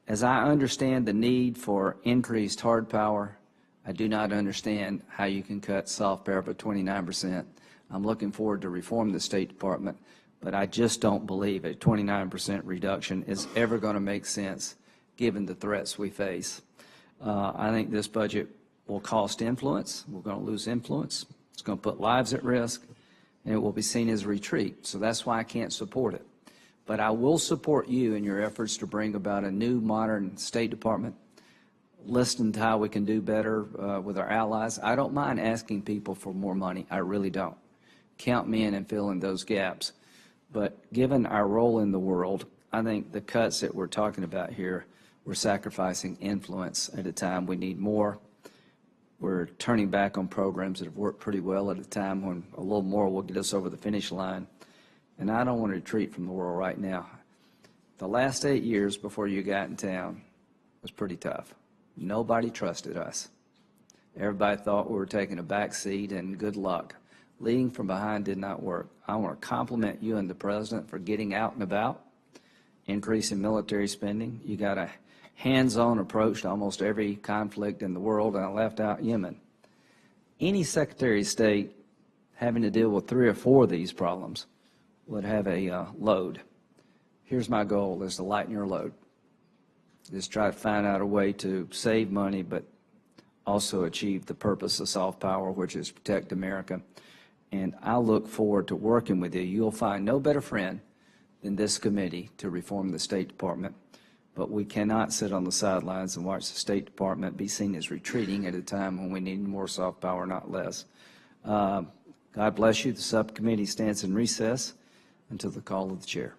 As I understand the need for increased hard power, I do not understand how you can cut soft power by 29%. I'm looking forward to reform the State Department, but I just don't believe a 29% reduction is ever going to make sense given the threats we face. I think this budget will cost influence. We're going to lose influence. It's going to put lives at risk, and it will be seen as a retreat. So that's why I can't support it. But I will support you in your efforts to bring about a new, modern State Department, listen to how we can do better with our allies. I don't mind asking people for more money. I really don't. Count me in and fill in those gaps. But given our role in the world, I think the cuts that we're talking about here, we're sacrificing influence at a time we need more. We're turning back on programs that have worked pretty well at a time when a little more will get us over the finish line. And I don't want to retreat from the world right now. The last 8 years before you got in town was pretty tough. Nobody trusted us. Everybody thought we were taking a back seat, and good luck. Leading from behind did not work. I want to compliment you and the President for getting out and about, increasing military spending. You got a hands-on approach to almost every conflict in the world, and I left out Yemen. Any Secretary of State having to deal with 3 or 4 of these problems would have a load. Here's my goal, is to lighten your load. Just try to find out a way to save money, but also achieve the purpose of soft power, which is protect America. And I look forward to working with you. You'll find no better friend than this committee to reform the State Department. But we cannot sit on the sidelines and watch the State Department be seen as retreating at a time when we need more soft power, not less. God bless you. The subcommittee stands in recess until the call of the chair.